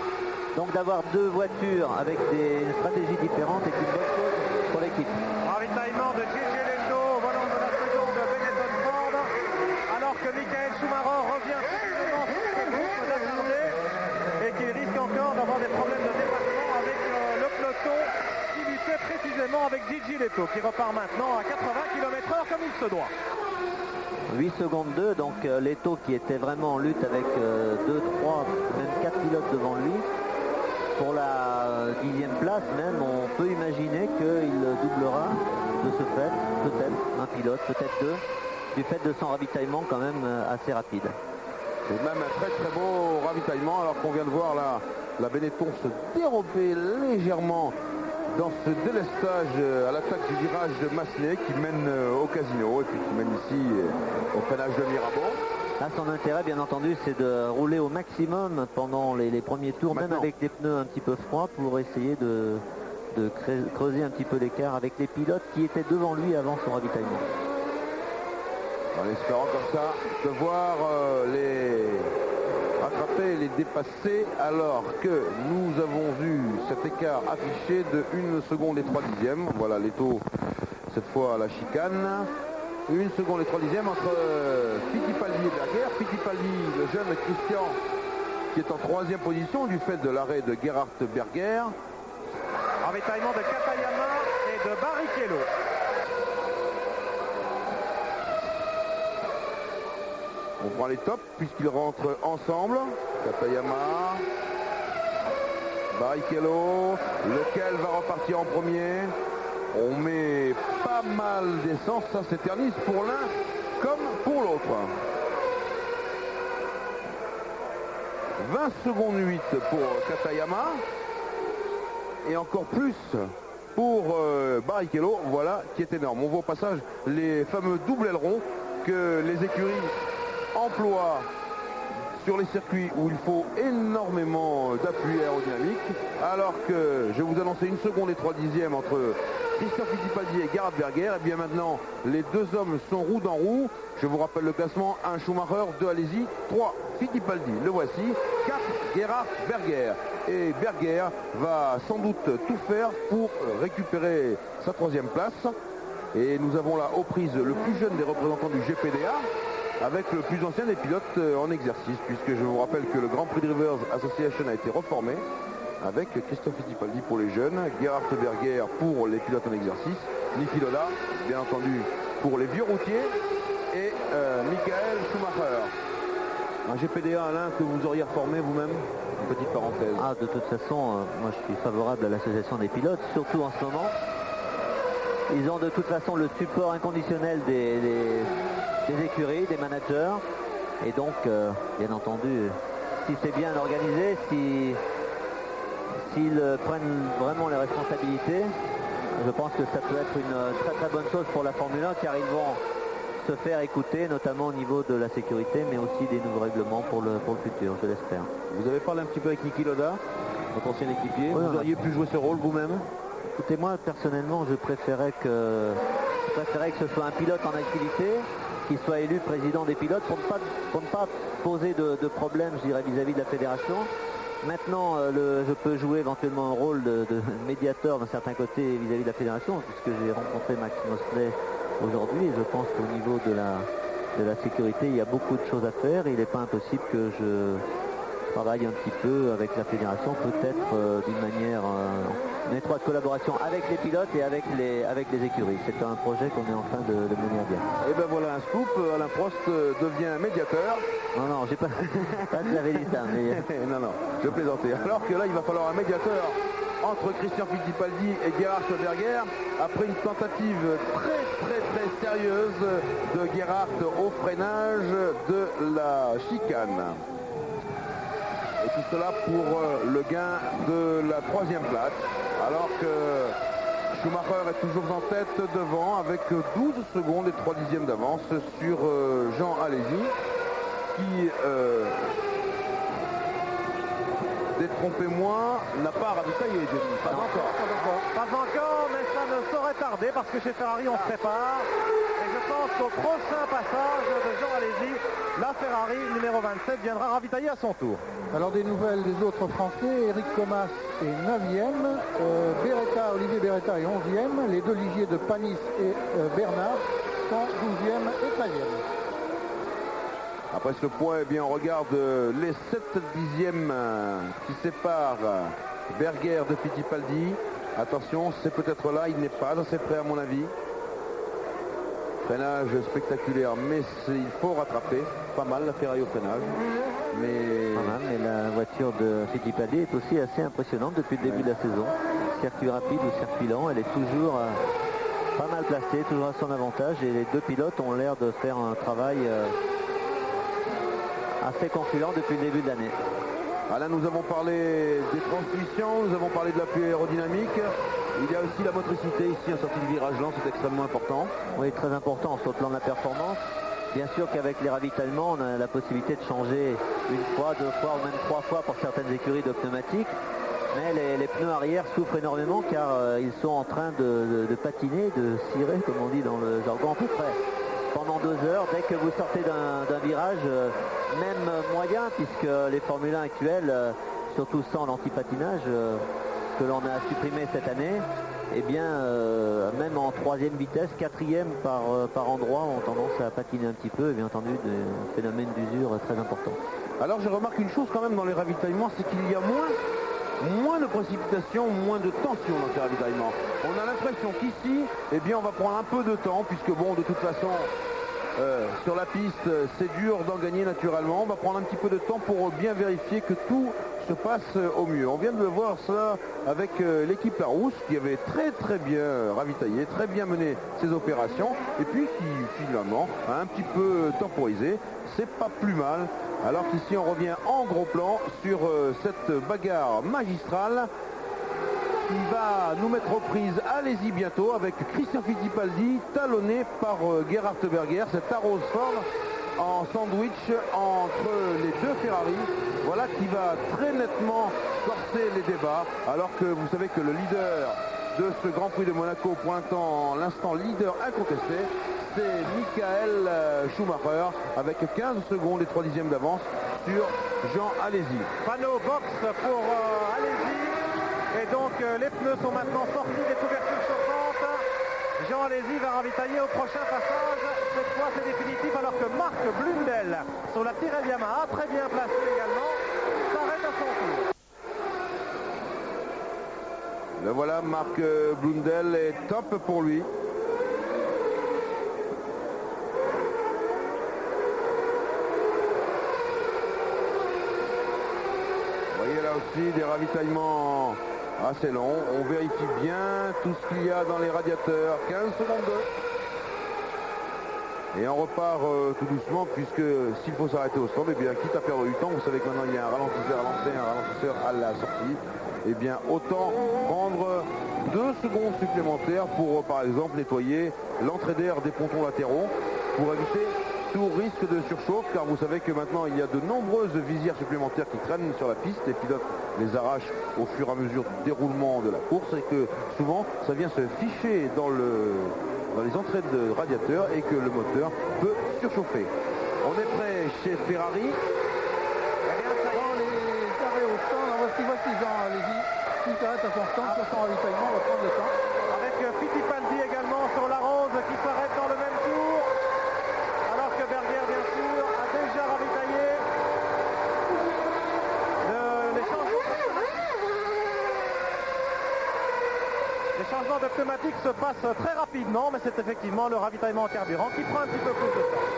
Donc d'avoir deux voitures avec une stratégie différente est une bonne chose pour l'équipe. Ravitaillement de Gigi Leto au volant de la seconde Benetton Ford, alors que Michael Schumacher revient précisément sur ce groupe d'attardés et qu'il risque encore d'avoir des problèmes de dépassement avec le peloton qui luttait précisément avec Gigi Leto, qui repart maintenant à 80 km/h comme il se doit. 8 secondes 2, donc Leto qui était vraiment en lutte avec 2, 3, même 4 pilotes devant lui. Pour la 10e place même, on peut imaginer qu'il doublera de ce fait, peut-être un pilote, peut-être deux, du fait de son ravitaillement quand même assez rapide. C'est même un très très beau ravitaillement, alors qu'on vient de voir la Benetton se dérober légèrement dans ce délestage à l'attaque du virage de Massenet qui mène au casino et puis qui mène ici au freinage de Mirabeau. Là, son intérêt, bien entendu, c'est de rouler au maximum pendant les premiers tours, Maintenant. même avec des pneus un petit peu froids, pour essayer de creuser un petit peu l'écart avec les pilotes qui étaient devant lui avant son ravitaillement. En espérant comme ça de voir les rattraper et les dépasser, alors que nous avons vu cet écart affiché de 1 seconde et 3 dixièmes. Voilà les taux cette fois à la chicane. 1 seconde et 3 dixièmes entre Fittipaldi et Berger. Fittipaldi, le jeune Christian, qui est en 3e position du fait de l'arrêt de Gerhard Berger. Ravitaillement de Katayama et de Barrichello. On prend les tops puisqu'ils rentrent ensemble. Katayama, Barrichello, lequel va repartir en premier. On met pas mal d'essence, ça s'éternise pour l'un comme pour l'autre. 20 secondes 8 pour Katayama et encore plus pour Barrichello, voilà, qui est énorme. On voit au passage les fameux doubles ailerons que les écuries emploient sur les circuits où il faut énormément d'appui aérodynamique, alors que je vous annonçais 1 seconde et 3 dixièmes entre Christian Fittipaldi et Gerhard Berger. Et bien maintenant, les deux hommes sont roue dans roue. Je vous rappelle le classement: 1 Schumacher, 2 Alesi, 3 Fittipaldi. Le voici, 4 Gerhard Berger. Et Berger va sans doute tout faire pour récupérer sa 3e place. Et nous avons là aux prises le plus jeune des représentants du GPDA, avec le plus ancien des pilotes en exercice, puisque je vous rappelle que le Grand Prix de Rivers Association a été reformé, avec Christophe Fittipaldi pour les jeunes, Gerhard Berger pour les pilotes en exercice, Niki Lauda, bien entendu, pour les vieux routiers, et Michael Schumacher. Un GPDA, Alain, que vous auriez reformé vous-même? Une petite parenthèse. Ah, de toute façon, moi je suis favorable à l'association des pilotes, surtout en ce moment. Ils ont de toute façon le support inconditionnel des écuries, des managers. Et donc, bien entendu, si c'est bien organisé, s'ils prennent vraiment les responsabilités, je pense que ça peut être une très très bonne chose pour la Formule 1, car ils vont se faire écouter, notamment au niveau de la sécurité, mais aussi des nouveaux règlements pour le futur, je l'espère. Vous avez parlé un petit peu avec Niki Lauda, votre ancien équipier. Oui, vous auriez pu jouer ce rôle vous-même? Écoutez, moi personnellement, je préférais que ce soit un pilote en activité, qu'il soit élu président des pilotes, pour ne pas poser de problème, je dirais, vis-à-vis de la fédération. Maintenant, je peux jouer éventuellement un rôle de médiateur d'un certain côté vis-à-vis de la fédération, puisque j'ai rencontré Max Mosley aujourd'hui, et je pense qu'au niveau de la sécurité, il y a beaucoup de choses à faire, et il n'est pas impossible que je travaille un petit peu avec la fédération, peut-être d'une manière en étroite collaboration avec les pilotes et avec les écuries. C'est un projet qu'on est en train de mener à bien. Et ben voilà un scoop, Alain Prost devient médiateur. Non, j'ai pas je l'avais dit ça, mais... non, je plaisantais. Alors que là, il va falloir un médiateur entre Christian Fittipaldi et Gerhard Berger, après une tentative très sérieuse de Gerhard au freinage de la chicane. Et tout cela pour le gain de la 3e place, alors que Schumacher est toujours en tête devant avec 12 secondes et 3 dixièmes d'avance sur Jean Alesi, qui, détrompez-moi, n'a pas ravitaillé. Pas encore, mais ça ne saurait tarder parce que chez Ferrari on se prépare. Et je pense qu'au prochain passage de Jean Alesi, la Ferrari numéro 27 viendra ravitailler à son tour. Alors des nouvelles des autres Français, Eric Comas est 9e, Olivier Beretta est 11e, les deux ligiers de Panis et Bernard sont 12e et 13e. Après ce point, eh bien, on regarde les 7 dixièmes qui séparent Berger de Fittipaldi. Attention, c'est peut-être là, il n'est pas assez près à mon avis. Freinage spectaculaire, mais il faut rattraper. Pas mal la Ferrari au freinage. Mais la voiture de Fittipaldi est aussi assez impressionnante depuis le début de la saison. Circuit rapide ou circuit lent, elle est toujours pas mal placée, toujours à son avantage. Et les deux pilotes ont l'air de faire un travail assez concluant depuis le début de l'année. Là, nous avons parlé des transmissions, nous avons parlé de l'appui aérodynamique. Il y a aussi la motricité ici en sortie de virage lent, c'est extrêmement important. Oui, très important sur le plan de la performance. Bien sûr qu'avec les ravitaillements, on a la possibilité de changer une fois, 2 fois ou même 3 fois pour certaines écuries de pneumatiques. Mais les pneus arrière souffrent énormément car ils sont en train de patiner, de cirer, comme on dit dans le jargon, à peu près pendant 2 heures. Dès que vous sortez d'un virage, même moyen, puisque les Formule 1 actuels, surtout sans l'antipatinage que l'on a supprimé cette année, eh bien, même en 3e vitesse, 4e par endroit, ont tendance à patiner un petit peu, et bien entendu, un phénomène d'usure très important. Alors je remarque une chose quand même dans les ravitaillements, c'est qu'il y a moins de précipitations, moins de tension dans ces ravitaillements. On a l'impression qu'ici, eh bien, on va prendre un peu de temps, puisque bon, de toute façon, sur la piste, c'est dur d'en gagner naturellement. On va prendre un petit peu de temps pour bien vérifier que tout se passe au mieux. On vient de le voir ça avec l'équipe Larousse qui avait très bien ravitaillé, très bien mené ses opérations et puis qui finalement a un petit peu temporisé. C'est pas plus mal. Alors qu'ici on revient en gros plan sur cette bagarre magistrale qui va nous mettre aux prises, allez-y bientôt, avec Christian Fittipaldi talonné par Gerhard Berger, cet Arrows Ford en sandwich entre les deux Ferrari. Voilà qui va très nettement corser les débats, alors que vous savez que le leader de ce Grand Prix de Monaco, pointant l'instant leader incontesté, c'est Michael Schumacher avec 15 secondes et 3/10 d'avance sur Jean Alesi. Panneau box pour Alesi. Et donc les pneus sont maintenant sortis des couvertures chauffantes. Jean Alesi va ravitailler au prochain passage. Cette fois c'est définitif, alors que Marc Blundell sur la Tyrrell Yamaha, très bien placé également, s'arrête à son tour. Le voilà, Marc Blundell est top pour lui. Vous voyez là aussi des ravitaillements assez longs. On vérifie bien tout ce qu'il y a dans les radiateurs. 15 secondes 2. Et on repart tout doucement, puisque s'il faut s'arrêter au stand, eh bien, quitte à perdre du temps, vous savez que maintenant il y a un ralentisseur à l'entrée, un ralentisseur à la sortie, eh bien autant prendre 2 secondes supplémentaires pour par exemple nettoyer l'entrée d'air des pontons latéraux pour éviter tout risque de surchauffe, car vous savez que maintenant il y a de nombreuses visières supplémentaires qui traînent sur la piste. Les pilotes les arrachent au fur et à mesure du déroulement de la course, et que souvent ça vient se ficher dans les entrées de radiateurs et que le moteur peut surchauffer. On est prêt chez Ferrari. Dans les arrêts au stand, voici Jean Alesi qui s'arrête à son stand sur son ravitaillement, on va prendre le temps. Avec Fittipaldi également sur la Rose qui s'arrête dans le même tour. Alors que Berger, bien sûr, a déjà ravitaillé. Les changements de pneumatique se passent très rapidement, mais c'est effectivement le ravitaillement en carburant qui prend un petit peu plus de temps.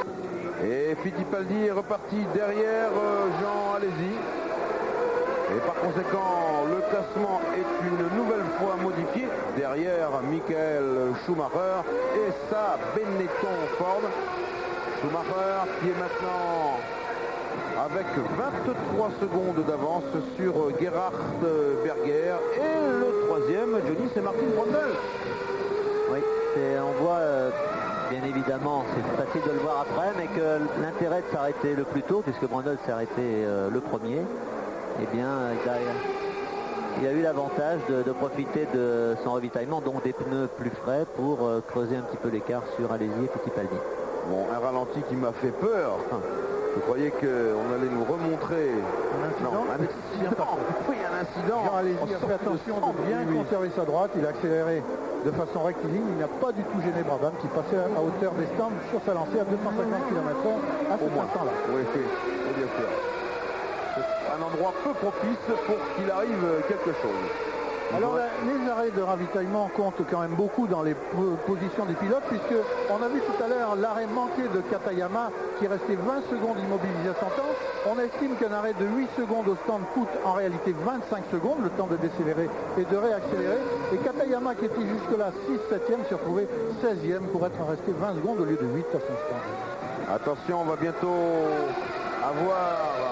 Et Fittipaldi est reparti derrière Jean Alesi. Et par conséquent, le classement est une nouvelle fois modifié derrière Michael Schumacher et sa Benetton Ford. Schumacher qui est maintenant avec 23 secondes d'avance sur Gerhard Berger. Et le troisième, Johnny, c'est Martin Brundle. Oui, on voit bien évidemment, c'est facile de le voir après, mais que l'intérêt de s'arrêter le plus tôt, puisque Brundle s'est arrêté le premier, eh bien, il a eu l'avantage de profiter de son ravitaillement, donc des pneus plus frais, pour creuser un petit peu l'écart sur Alesi et Fittipaldi. Bon, un ralenti qui m'a fait peur. Je croyais qu'on allait nous remontrer un incident. Oui, un incident. Jean Alesi a fait attention de bien conserver sa droite. Il a accéléré de façon rectiligne. Il n'a pas du tout gêné Brabham qui passait à hauteur des stands sur sa lancée à 250 km/h à cet instant-là. Oui, bien sûr. C'est un endroit peu propice pour qu'il arrive quelque chose. Alors les arrêts de ravitaillement comptent quand même beaucoup dans les positions des pilotes, puisque on a vu tout à l'heure l'arrêt manqué de Katayama qui restait 20 secondes immobilisé à son temps. On estime qu'un arrêt de 8 secondes au stand coûte en réalité 25 secondes, le temps de décélérer et de réaccélérer. Et Katayama, qui était jusque-là 6/7e, s'est retrouvé 16e pour être resté 20 secondes au lieu de 8 à son stand. Attention, on va bientôt avoir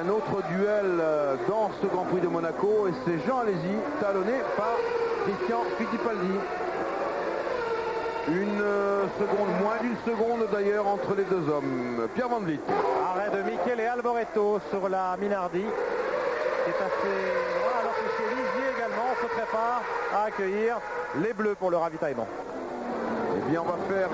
un autre duel dans ce Grand Prix de Monaco, et c'est Jean Alesi talonné par Christian Fittipaldi. Une seconde, moins d'une seconde d'ailleurs entre les deux hommes. Pierre Van Vliet. Arrêt de Michele Alboreto sur la Minardi. C'est assez loin, alors que chez Ligier également, on se prépare à accueillir les Bleus pour le ravitaillement. Eh bien, on va faire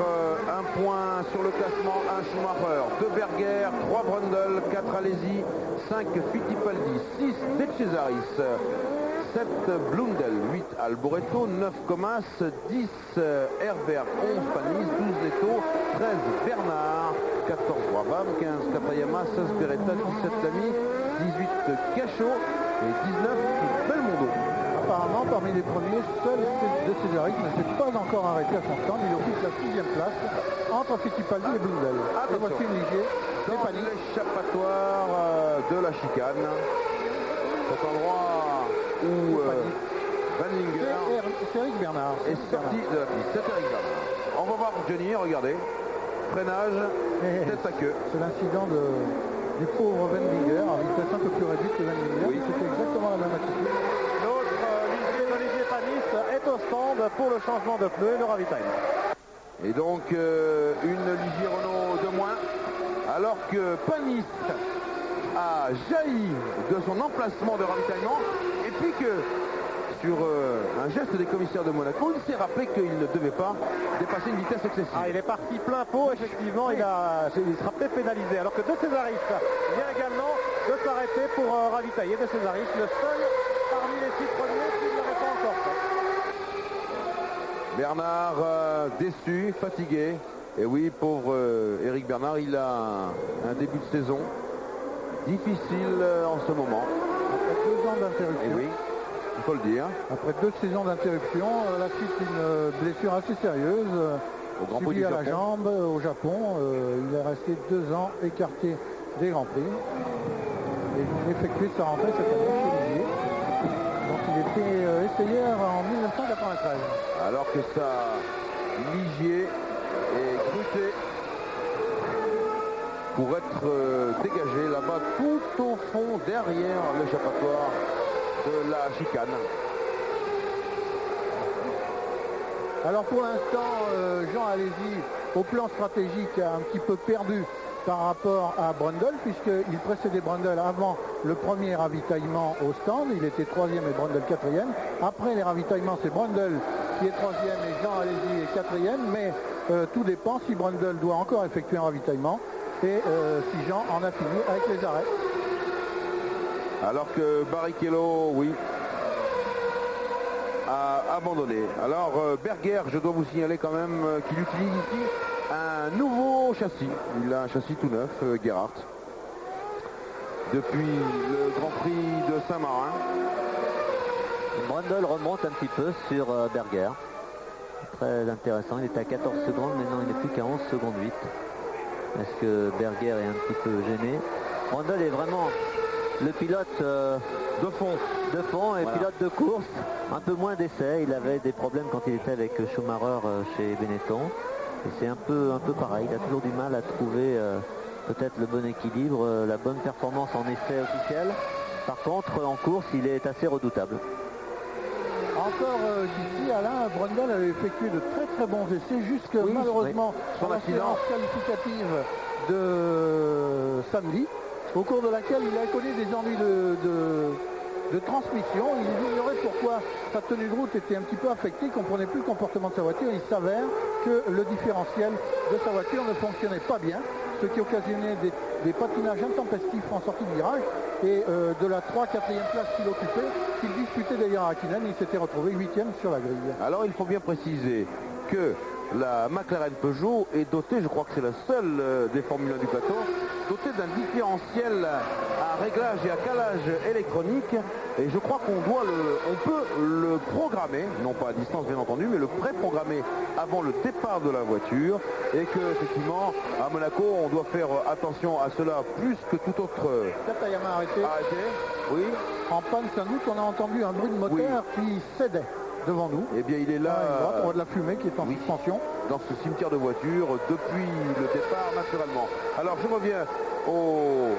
un point sur le classement. 1 Schumacher, 2 Berger, 3 Brundle, 4 Alesi, 5 Fittipaldi, 6 De Cesaris, 7 Blundell, 8 Alboreto, 9 Comas, 10 Herbert, 11 Panis, 12 Neto, 13 Bernard, 14 Brabham, 15 Katayama, 16 Beretta, 17 Lamy, 18 Cachot et 19 Belmondo. Apparemment, parmi les premiers, seul De Cesaris ne s'est pas encore arrêté à son stand. Il occupe la 6e place entre Fittipaldi et Blundell. Et voici Ligier dans l'échappatoire de la chicane. Cet endroit où Van Linger c'est Eric Bernard est sorti de la piste. C'est Eric Bernard. On va voir Johnny, regardez. Freinage, tête à queue. C'est l'incident du pauvre Van Linger, à vitesse un peu plus réduite que Van Linger. Oui. C'était exactement la même attitude. L'autre Olivier Panis est au stand pour le changement de pneu et le ravitaillement. Et donc une Ligier Renault de moins. Alors que Panis a jailli de son emplacement de ravitaillement. Et puis que sur un geste des commissaires de Monaco, il s'est rappelé qu'il ne devait pas dépasser une vitesse excessive. Ah, il est parti plein pot, effectivement, il sera peut-être pénalisé. Alors que De Cesaris vient également de s'arrêter pour ravitailler. De Cesaris, le seul parmi les 6 premiers qui ne l'avait pas encore fait. Bernard déçu, fatigué. Et oui, pauvre Eric Bernard, il a un début de saison difficile en ce moment. Après 2 ans d'interruption. Et oui, il faut le dire. Après 2 saisons d'interruption, la suite d'une blessure assez sérieuse. Au Grand Prix Subie du à la Japon. jambe au Japon. Il est resté 2 ans écarté des Grands Prix. Et il a effectué sa rentrée cette année chez Ligier. Donc il était essayeur en 1993. Alors que ça, Ligier est gruté pour être dégagé là-bas tout au fond derrière l'échappatoire de la chicane. Alors pour l'instant, Jean Alesi, au plan stratégique, a un petit peu perdu par rapport à Brundle, puisqu'il précédait Brundle avant le premier ravitaillement au stand. Il était 3e et Brundle 4e. Après les ravitaillements, c'est Brundle qui est 3e et Jean Alesi est 4e. Mais tout dépend si Brundle doit encore effectuer un ravitaillement et si Jean en a fini avec les arrêts. Alors que Barrichello, oui, a abandonné. Alors Berger, je dois vous signaler quand même qu'il utilise ici un nouveau châssis. Il a un châssis tout neuf, Gerhardt, depuis le Grand Prix de Saint-Marin. Brundle remonte un petit peu sur Berger. Très intéressant, il est à 14 secondes, maintenant il n'est plus qu'à 11 secondes 8. Est-ce que Berger est un petit peu gêné? Brundle est vraiment le pilote de fond et voilà. Pilote de course, un peu moins d'essais. Il avait des problèmes quand il était avec Schumacher chez Benetton. Et c'est un peu pareil, il a toujours du mal à trouver peut-être le bon équilibre, la bonne performance en essai officiel. Par contre, en course, il est assez redoutable. Encore d'ici, Alain, Brundle avait effectué de très très bons essais jusque malheureusement son dans la séance qualificative de samedi, au cours de laquelle il a connu des ennuis de transmission. Il ignorait pourquoi sa tenue de route était un petit peu affectée, il ne comprenait plus le comportement de sa voiture. Il s'avère que le différentiel de sa voiture ne fonctionnait pas bien, ce qui occasionnait des patinages intempestifs en sortie de virage. Et de la 3-4e place qu'il occupait, qu'il disputait derrière Hakkinen, il s'était retrouvé 8e sur la grille. Alors il faut bien préciser que la McLaren Peugeot est dotée, je crois que c'est la seule des Formule 1 du plateau, dotée d'un différentiel à réglage et à calage électronique. Et je crois qu'on peut le programmer, non pas à distance bien entendu, mais le pré-programmer avant le départ de la voiture. Et que effectivement, à Monaco, on doit faire attention à cela plus que tout autre. Katayama arrêté. Oui. En panne sans doute, on a entendu un bruit de moteur qui cédait devant nous. Eh bien, il est là. On voit de la fumée qui est en suspension. Dans ce cimetière de voitures depuis le départ naturellement. Alors je reviens au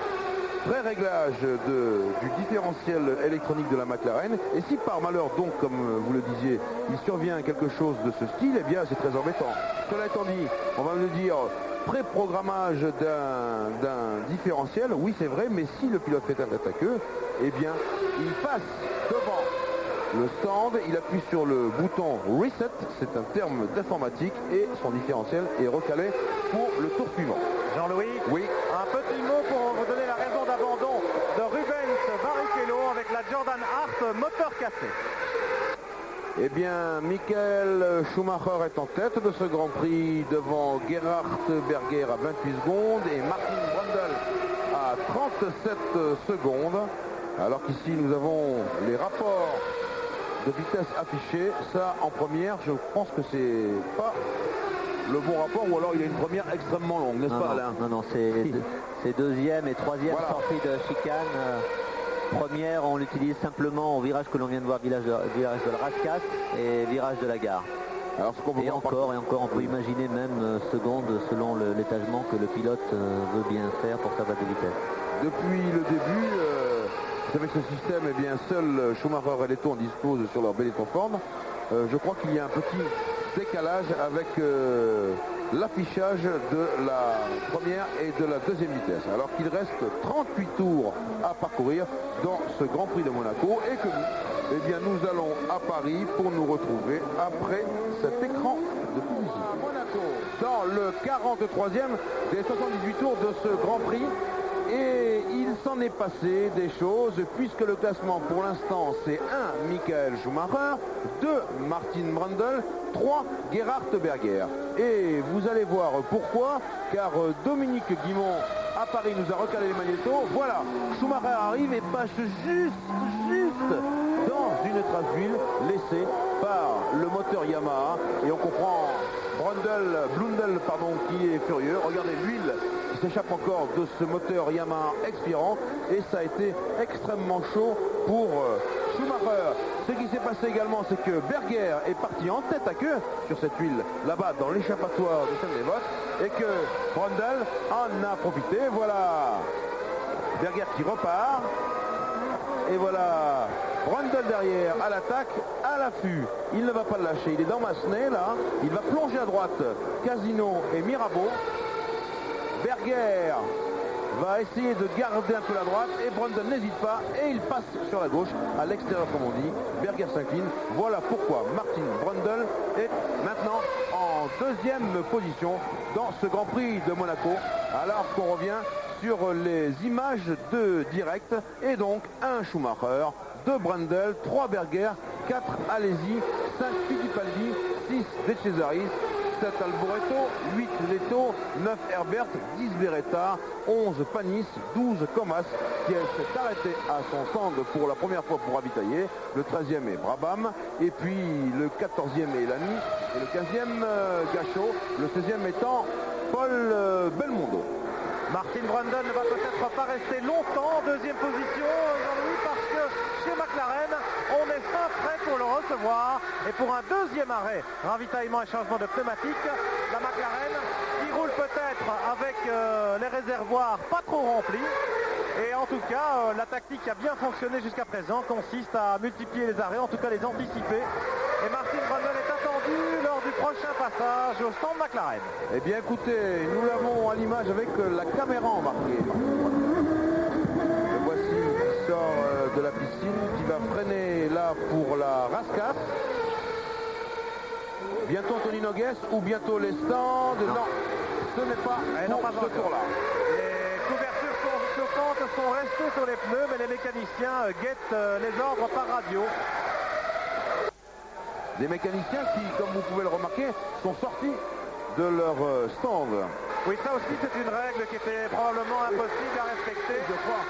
pré-réglage du différentiel électronique de la McLaren. Et si par malheur, donc, comme vous le disiez, il survient quelque chose de ce style, eh bien, c'est très embêtant. Cela étant dit, on va me dire pré-programmage d'un différentiel, oui, c'est vrai, mais si le pilote fait un tête à queue, eh bien, il passe devant le stand, il appuie sur le bouton Reset, c'est un terme d'informatique, et son différentiel est recalé pour le tour suivant. Jean-Louis, oui. Un petit mot pour vous donner la raison d'abandon de Rubens Barrichello avec la Jordan Art moteur cassé. Eh bien, Michael Schumacher est en tête de ce Grand Prix devant Gerhard Berger à 28 secondes et Martin Brundle à 37 secondes. Alors qu'ici, nous avons les rapports de vitesse affichés. Ça, en première, je pense que c'est pas le bon rapport, ou alors il y a une première extrêmement longue, n'est-ce pas, Alain? Non, c'est deuxième et troisième sortie de chicane. Première, on l'utilise simplement au virage que l'on vient de voir, virage de la Rascasse et virage de la gare. Alors, ce qu'on peut et encore, on peut imaginer même seconde selon l'étagement que le pilote veut bien faire pour sa boîte de vitesse. Depuis le début, avec ce système, eh bien, seul Schumacher et Letton disposent sur leur Benetton Ford. Je crois qu'il y a un petit décalage avec l'affichage de la première et de la deuxième vitesse. Alors qu'il reste 38 tours à parcourir dans ce Grand Prix de Monaco et que nous, eh bien, nous allons à Paris pour nous retrouver après cet écran de publicité. À Monaco, dans le 43e des 78 tours de ce Grand Prix. Et il s'en est passé des choses puisque le classement pour l'instant c'est 1 Michael Schumacher, 2 Martin Brundle, 3 Gerhard Berger. Et vous allez voir pourquoi, car Dominique Guimond à Paris nous a recalé les magnétos. Voilà, Schumacher arrive et passe juste dans une trace d'huile laissée par le moteur Yamaha. Et on comprend Blundell, qui est furieux. Regardez l'huile qui s'échappe encore de ce moteur Yamaha expirant. Et ça a été extrêmement chaud pour Schumacher. Ce qui s'est passé également, c'est que Berger est parti en tête à queue sur cette huile là-bas dans l'échappatoire de Sainte-Dévote et que Brundle en a profité. Voilà Berger qui repart. Et voilà Brundle derrière à l'attaque, à l'affût. Il ne va pas le lâcher. Il est dans Massenet là. Il va plonger à droite Casino et Mirabeau. Berger va essayer de garder un peu la droite et Brundle n'hésite pas et il passe sur la gauche à l'extérieur comme on dit. Berger s'incline. Voilà pourquoi Martin Brundle est maintenant en deuxième position dans ce Grand Prix de Monaco. Alors qu'on revient sur les images de direct et donc 1 Schumacher, 2 Brundle, 3 Berger, 4 Alesi, 5 Fittipaldi, 6 De Cesaris, 7 Alboreto, 8 Leto, 9 Herbert, 10 Beretta, 11 Panis, 12 Comas qui s'est arrêté à son stand pour la première fois pour ravitailler. Le 13e est Brabham et puis le 14e est Elani et le 15e Gachot, le 16e étant Paul Belmondo. Martin Brundle ne va peut-être pas rester longtemps en deuxième position, Jean-Louis, parce que chez McLaren, on est fin prêt pour le recevoir. Et pour un deuxième arrêt, ravitaillement et changement de pneumatique, la McLaren qui roule peut-être avec les réservoirs pas trop remplis. Et en tout cas, la tactique qui a bien fonctionné jusqu'à présent consiste à multiplier les arrêts, en tout cas les anticiper. Et Martin Brundle est attendu lors du prochain passage au stand McLaren. Eh bien écoutez, nous l'avons à l'image avec la caméra embarquée. Le voici qui sort de la piscine, qui va freiner là pour la Rascasse. Bientôt Anthony Nogues ou bientôt les stands. Non, ce n'est pas pour ce tour-là. Les couvertures chauffantes sont restées sur les pneus, mais les mécaniciens guettent les ordres par radio. Des mécaniciens qui, comme vous pouvez le remarquer, sont sortis de leur stand. Oui, ça aussi c'est une règle qui était probablement impossible à respecter, je crois.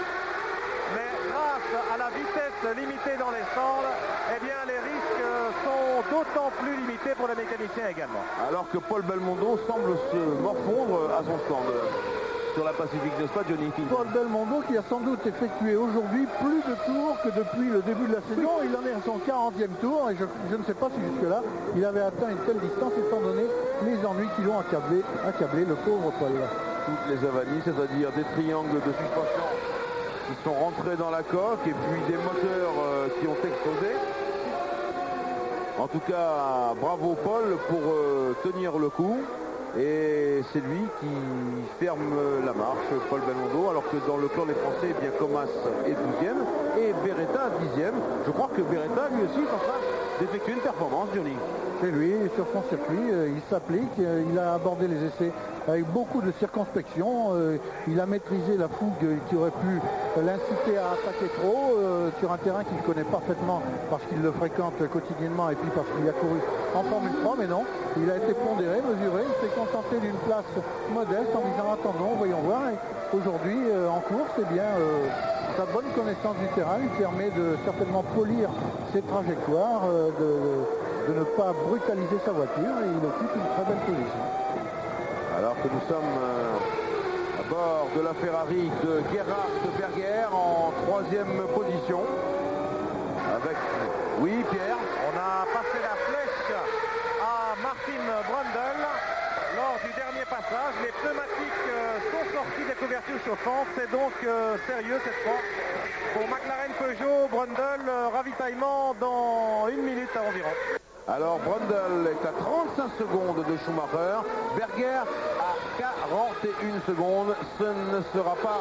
Mais grâce à la vitesse limitée dans les stands, eh bien les risques sont d'autant plus limités pour les mécaniciens également. Alors que Paul Belmondo semble se morfondre à son stand. Sur la Pacifique, n'est-ce pas, Johnny? Paul Belmondo qui a sans doute effectué aujourd'hui plus de tours que depuis le début de la saison. Il en est à son 40e tour et je ne sais pas si jusque-là il avait atteint une telle distance étant donné les ennuis qui l'ont accablé le pauvre Paul. Toutes les avanies, c'est-à-dire des triangles de suspension qui sont rentrés dans la coque et puis des moteurs qui ont explosé. En tout cas, bravo Paul pour tenir le coup. Et c'est lui qui ferme la marche, Paul Belmondo, alors que dans le clan des Français, eh bien Comas est 12e et Beretta 10e. Je crois que Beretta, lui aussi, est en train d'effectuer une performance, Johnny. C'est lui, sur son circuit, il s'applique, il a abordé les essais avec beaucoup de circonspection, il a maîtrisé la fougue qui aurait pu l'inciter à attaquer trop sur un terrain qu'il connaît parfaitement parce qu'il le fréquente quotidiennement et puis parce qu'il a couru en Formule 3, mais non, il a été pondéré, mesuré, il s'est contenté d'une place modeste en disant attendons, voyons voir. Et aujourd'hui, en course, eh bien, sa bonne connaissance du terrain lui permet de certainement polir ses trajectoires, de ne pas brutaliser sa voiture, et il occupe une très belle position. Alors que nous sommes à bord de la Ferrari de Gerhard Berger en 3e position. Avec, oui Pierre. On a passé la flèche à Martin Brundle lors du dernier passage. Les pneumatiques sont sortis des couvertures chauffantes. C'est donc sérieux cette fois. Pour McLaren Peugeot, Brundle, ravitaillement dans 1 minute environ. Alors Brundle est à 35 secondes de Schumacher, Berger à 41 secondes. Ce ne sera pas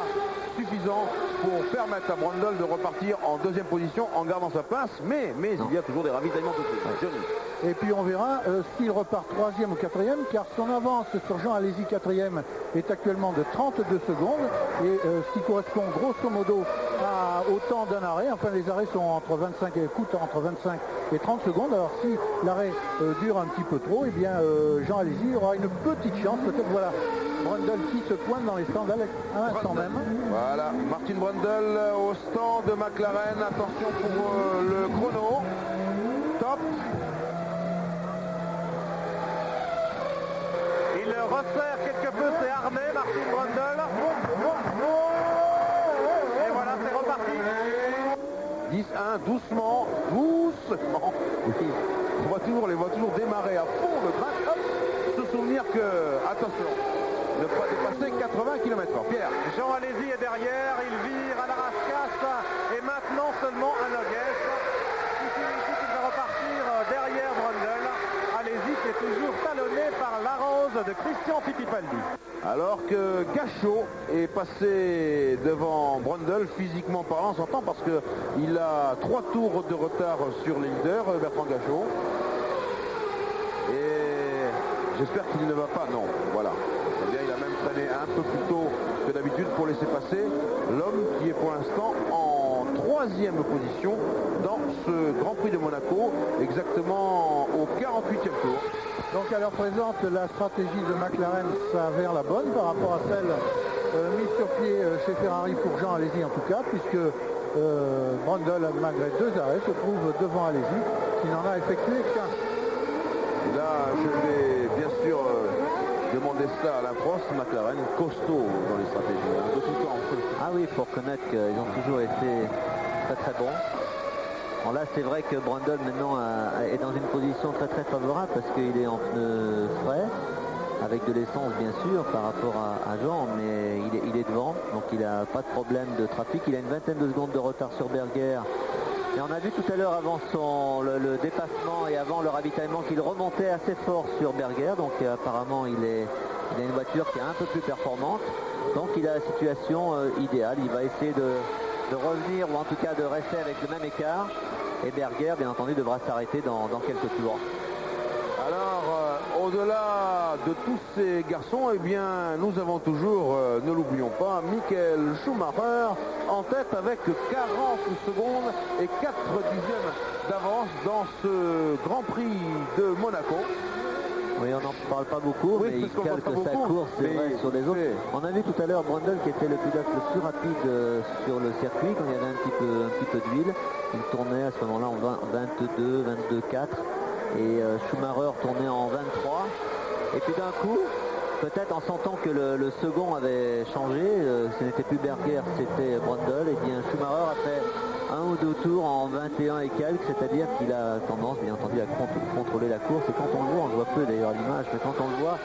suffisant pour permettre à Brundle de repartir en 2e position en gardant sa place, mais il y a toujours des ravitaillements possibles. Et puis on verra s'il repart 3e ou 4e, car son avance sur Jean Alesi 4e est actuellement de 32 secondes, et ce qui correspond grosso modo au temps d'un arrêt. Enfin, les arrêts sont coûtent entre 25 et 30 secondes. Alors si l'arrêt dure un petit peu trop, eh bien Jean Alesi aura une petite chance. Peut-être voilà Brundle qui se pointe dans les stands à l'instant même. Voilà, Martin Brundle au stand de McLaren. Attention pour le chrono. Top. Il resserre quelque peu ses harnais, Martin Brundle. Et voilà, c'est reparti. 10-1, doucement. On les voit toujours démarrer à fond le track. Hop, se souvenir que, attention, ne pas dépasser 80 km/h. Pierre. Jean Alesi est derrière, il vire à la rascasse et maintenant seulement à Noguès. Il va repartir derrière Brundle. Alesi qui est toujours talonné par la rose de Christian Fittipaldi. Alors que Gachot est passé devant Brundle, physiquement parlant, on s'entend parce qu'il a 3 tours de retard sur les leaders, Bertrand Gachot. Et j'espère qu'il ne va pas, non, voilà. Eh bien, il a même traîné un peu plus tôt que d'habitude pour laisser passer l'homme qui est pour l'instant en 3e position dans ce Grand Prix de Monaco, exactement au 48e tour. Donc à l'heure présente, la stratégie de McLaren s'avère la bonne par rapport à celle mise sur pied chez Ferrari pour Jean Alesi en tout cas, puisque Brundle, malgré 2 arrêts, se trouve devant Alesi, qui n'en a effectué qu'un. Là, je vais bien sûr demander ça à Alain Prost. McLaren costaud dans les stratégies, de tout temps. Ah oui, il faut reconnaître qu'ils ont toujours été très très bons. Bon, là, c'est vrai que Brundle maintenant est dans une position très très favorable parce qu'il est en pneus frais, avec de l'essence bien sûr par rapport à Jean, mais il est devant, donc il n'a pas de problème de trafic. Il a une vingtaine de secondes de retard sur Berger. Et on a vu tout à l'heure avant le dépassement et avant le ravitaillement qu'il remontait assez fort sur Berger, donc apparemment il a une voiture qui est un peu plus performante, donc il a la situation idéale. Il va essayer de revenir, ou en tout cas de rester avec le même écart, et Berger bien entendu devra s'arrêter dans quelques tours. Alors au-delà de tous ces garçons, eh bien nous avons toujours, ne l'oublions pas, Michael Schumacher en tête avec 40 secondes et 4 dixièmes d'avance dans ce Grand Prix de Monaco. Oui, on n'en parle pas beaucoup, oui, mais il calque sa course, c'est vrai, sur les autres. On a vu tout à l'heure Brundle qui était le pilote le plus rapide sur le circuit quand il y avait un petit peu d'huile. Il tournait à ce moment-là en 22, 22,4 et Schumacher tournait en 23. Et puis d'un coup, peut-être en sentant que le second avait changé, ce n'était plus Berger, c'était Brundle, et bien Schumacher a fait 1 ou 2 tours en 21 et quelques, c'est-à-dire qu'il a tendance bien entendu à contrôler la course, et quand on le voit, on le voit peu d'ailleurs à l'image, mais quand on le voit,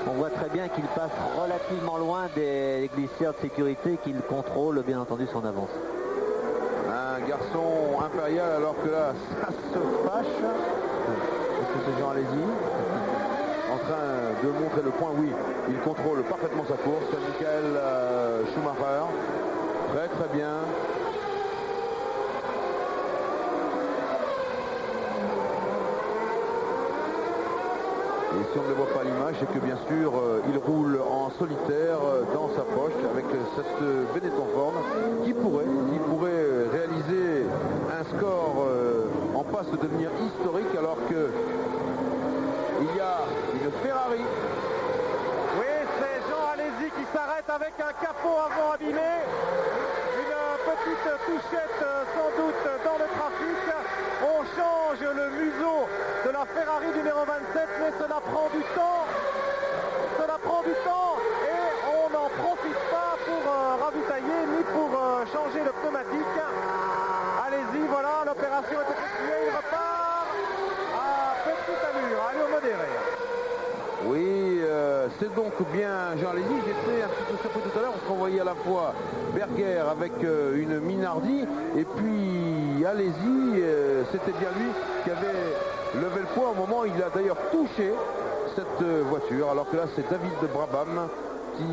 On voit très bien qu'il passe relativement loin des glissières de sécurité, qu'il contrôle bien entendu son avance. Un garçon impérial, alors que là, ça se fâche. Est-ce que c'est Jean Alesi en train de montrer le point? Oui, il contrôle parfaitement sa course. Michael Schumacher. Très très bien. Et si on ne le voit pas à l'image, c'est que bien sûr, il roule en solitaire dans sa poche avec cette Benetton Ford qui pourrait réaliser un score en passe de devenir historique, alors que il y a une Ferrari. Oui, c'est Jean Alesi qui s'arrête avec un capot avant abîmé. Une petite touchette sans doute dans le trafic. On change le museau de la Ferrari numéro 27, mais cela prend du temps. Cela prend du temps et on n'en profite pas pour ravitailler ni pour changer de pneumatique. Allez-y, voilà, l'opération est effectuée. Il repart à petite allure modérée. Oui, c'est donc bien Jean Alesi. J'étais un petit peu surpris tout à l'heure parce qu'on voyait à la fois Berger avec une Minardi et puis Alesi, c'était bien lui qui avait levé le poids au moment où il a d'ailleurs touché cette voiture, alors que là c'est David de Brabham qui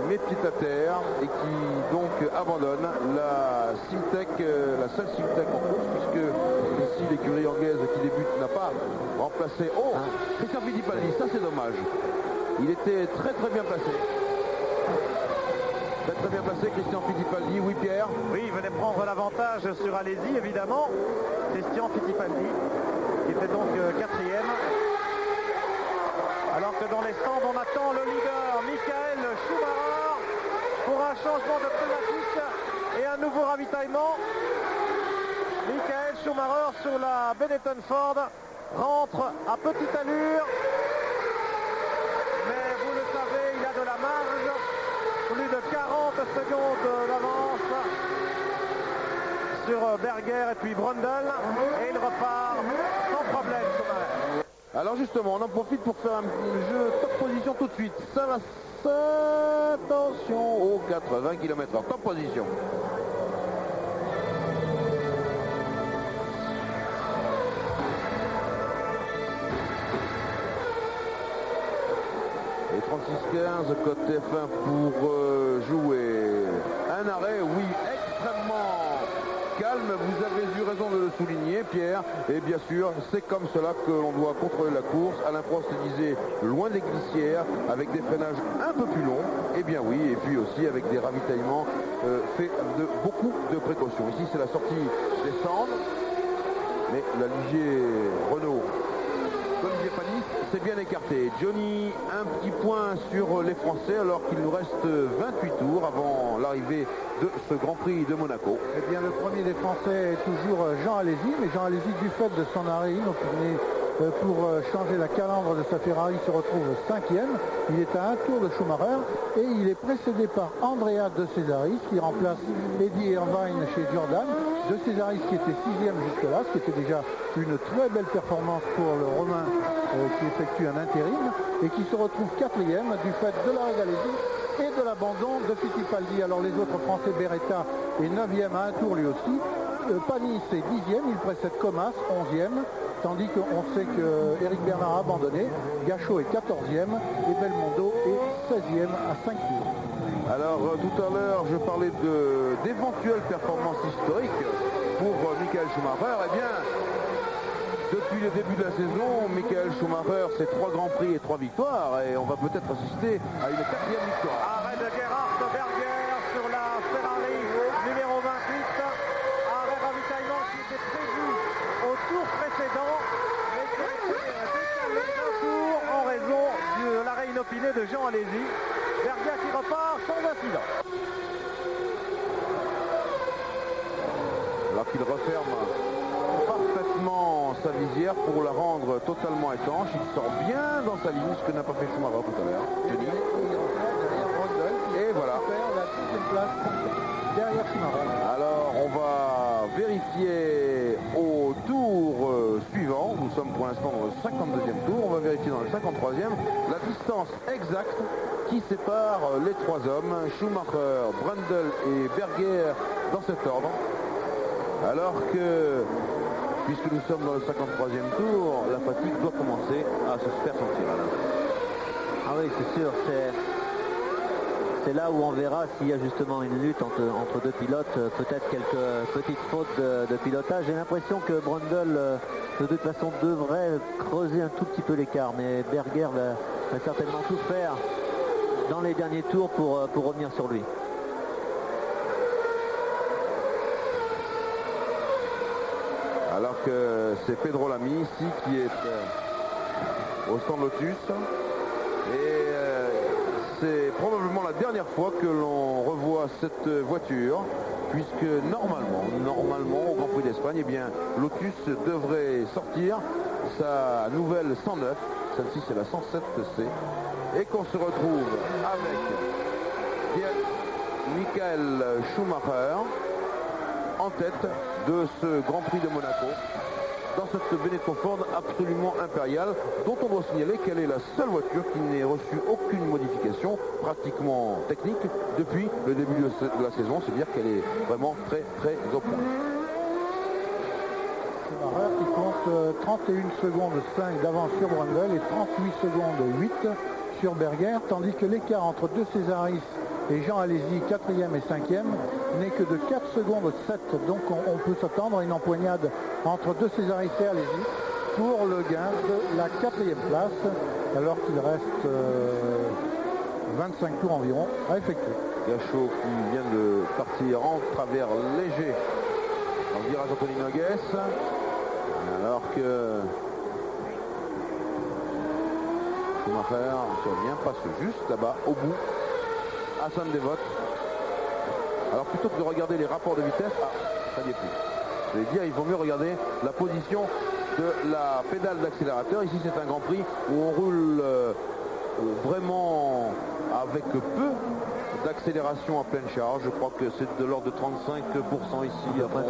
met pied à terre et qui donc abandonne la Simtech, la seule Simtech en course, puisque ici l'écurie anglaise qui débute n'a pas remplacé. Oh, Christian Fittipaldi, ça c'est dommage. Il était très très bien placé. Très très bien placé Christian Fittipaldi, oui Pierre. Oui, il venait prendre l'avantage sur Alesi évidemment. Christian Fittipaldi qui était donc quatrième. Alors que dans les stands, on attend le leader, Michael Schumacher, pour un changement de pneumatique et un nouveau ravitaillement. Michael Schumacher sur la Benetton Ford rentre à petite allure. Mais vous le savez, il a de la marge. Plus de 40 secondes d'avance sur Berger et puis Brundle. Et il repart sans problème, Schumacher. Alors justement, on en profite pour faire un jeu top position tout de suite. Ça va, attention aux 80 km/h. Top position. Et 36-15, côte F1 pour jouer. Un arrêt, oui, extrêmement calme, vous avez eu raison de le souligner Pierre, et bien sûr c'est comme cela que l'on doit contrôler la course. Alain Prost disait loin des glissières, avec des freinages un peu plus longs, et bien oui, et puis aussi avec des ravitaillements faits de beaucoup de précautions. Ici c'est la sortie des cendres, mais la Ligier Renault Olivier Panis s'est bien écarté. Johnny, un petit point sur les Français alors qu'il nous reste 28 tours avant l'arrivée de ce Grand Prix de Monaco. Eh bien, le premier des Français est toujours Jean Alesi, mais Jean Alesi, du fait de son arrêt inopiné pour changer la calandre de sa Ferrari, se retrouve 5e. Il est à un tour de Schumacher et il est précédé par Andrea De Cesaris qui remplace Eddie Irvine chez Jordan. De Cesaris qui était 6e jusque-là, ce qui était déjà une très belle performance pour le Romain qui effectue un intérim et qui se retrouve 4e du fait de l'arrêt d'Alesi et de l'abandon de Fittipaldi. Alors les autres Français, Beretta est 9e à un tour lui aussi. Panis est 10e, il précède Comas 11e, tandis qu'on sait que Eric Bernard a abandonné. Gachot est 14e et Belmondo est 16e à 5 tours. Alors tout à l'heure je parlais d'éventuelles performances historiques pour Michael Schumacher. Eh bien, depuis le début de la saison, Michael Schumacher, c'est 3 grands prix et 3 victoires, et on va peut-être assister à une 4e victoire. Arrêt de Gerhard Berger sur la Ferrari numéro 28. Arrêt ravitaillement qui était prévu au tour précédent, mais qui a été décalé d'un tour en raison de l'arrêt inopiné de Jean Alesi. Berger qui repart sans incident. Alors qu'il referme parfaitement sa visière pour la rendre totalement étanche. Il sort bien dans sa ligne, ce que n'a pas fait Schumacher tout à l'heure. Et voilà. La 6e place derrière Schumacher. Alors on va vérifier au tour suivant. Nous sommes pour l'instant dans le 52e tour. On va vérifier dans le 53e la distance exacte qui sépare les trois hommes, Schumacher, Brundle et Berger, dans cet ordre. Alors que, puisque nous sommes dans le 53e tour, la fatigue doit commencer à se faire sentir. Ah oui, c'est sûr, c'est là où on verra s'il y a justement une lutte entre deux pilotes, peut-être quelques petites fautes de pilotage. J'ai l'impression que Brundle, de toute façon, devrait creuser un tout petit peu l'écart, mais Berger va certainement tout faire dans les derniers tours pour revenir sur lui. Alors que c'est Pedro Lamy ici qui est au stand Lotus. Et c'est probablement la dernière fois que l'on revoit cette voiture, puisque normalement au Grand Prix d'Espagne, eh bien, Lotus devrait sortir sa nouvelle 109, celle-ci c'est la 107C, et qu'on se retrouve avec Michael Schumacher en tête de ce Grand Prix de Monaco, dans cette Benetton Ford absolument impériale, dont on doit signaler qu'elle est la seule voiture qui n'ait reçu aucune modification pratiquement technique depuis le début de la saison. C'est-à-dire qu'elle est vraiment très au point. Schumacher qui compte 31 secondes 5 d'avance sur Brundle et 38 secondes 8 sur Berger, tandis que l'écart entre De Cesaris et Jean Alesi, 4e et 5e, n'est que de 4 secondes 7. Donc on peut s'attendre à une empoignade entre De Cesaris et Alesi pour le gain de la 4e place, alors qu'il reste 25 tours environ à effectuer. Gachot qui vient de partir en travers léger dans le virage Anthony Nogues, alors que Schumacher se revient, passe juste là-bas au bout. Hassan Devote. Alors plutôt que de regarder les rapports de vitesse, ça n'y est plus. Je vais dire, il vaut mieux regarder la position de la pédale d'accélérateur. Ici c'est un Grand Prix où on roule vraiment avec peu d'accélération à pleine charge. Je crois que c'est de l'ordre de 35% ici. Après 35%.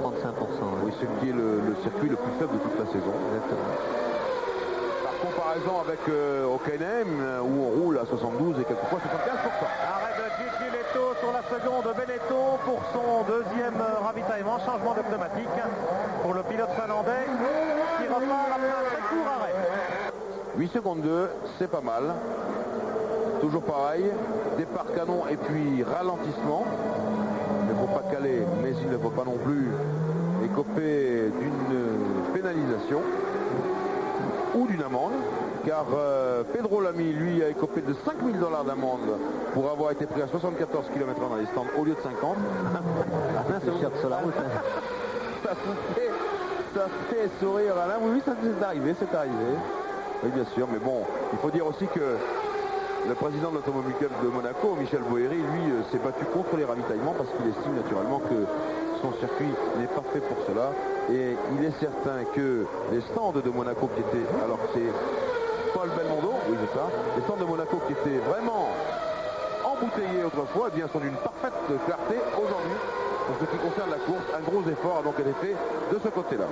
Oui, ce qui est le circuit le plus faible de toute la saison. Exactement. Comparaison avec Hockenheim où on roule à 72 et quelquefois 75%. Arrêt de Gigi Letto sur la seconde Benetton pour son deuxième ravitaillement, changement de pneumatique pour le pilote finlandais qui repart après un très court arrêt. 8 secondes 2, c'est pas mal. Toujours pareil, départ canon et puis ralentissement. Il ne faut pas caler, mais il ne faut pas non plus écoper d'une pénalisation ou d'une amende, car Pedro Lamy, lui, a écopé de $5 000 d'amende pour avoir été pris à 74 km/h dans les stands au lieu de 50. C'est sur la route. Ça fait sourire Alain. Oui, ça c'est arrivé. Oui, bien sûr, mais bon, il faut dire aussi que le président de l'Automobile Club de Monaco, Michel Boeri, lui, s'est battu contre les ravitaillements parce qu'il estime naturellement que son circuit n'est pas fait pour cela. Et il est certain que les stands de Monaco qui étaient, alors c'est Paul Belmondo, oui c'est ça, les stands de Monaco qui étaient vraiment embouteillés autrefois, eh bien sont d'une parfaite clarté aujourd'hui. Pour ce qui concerne la course, un gros effort a donc été fait de ce côté-là.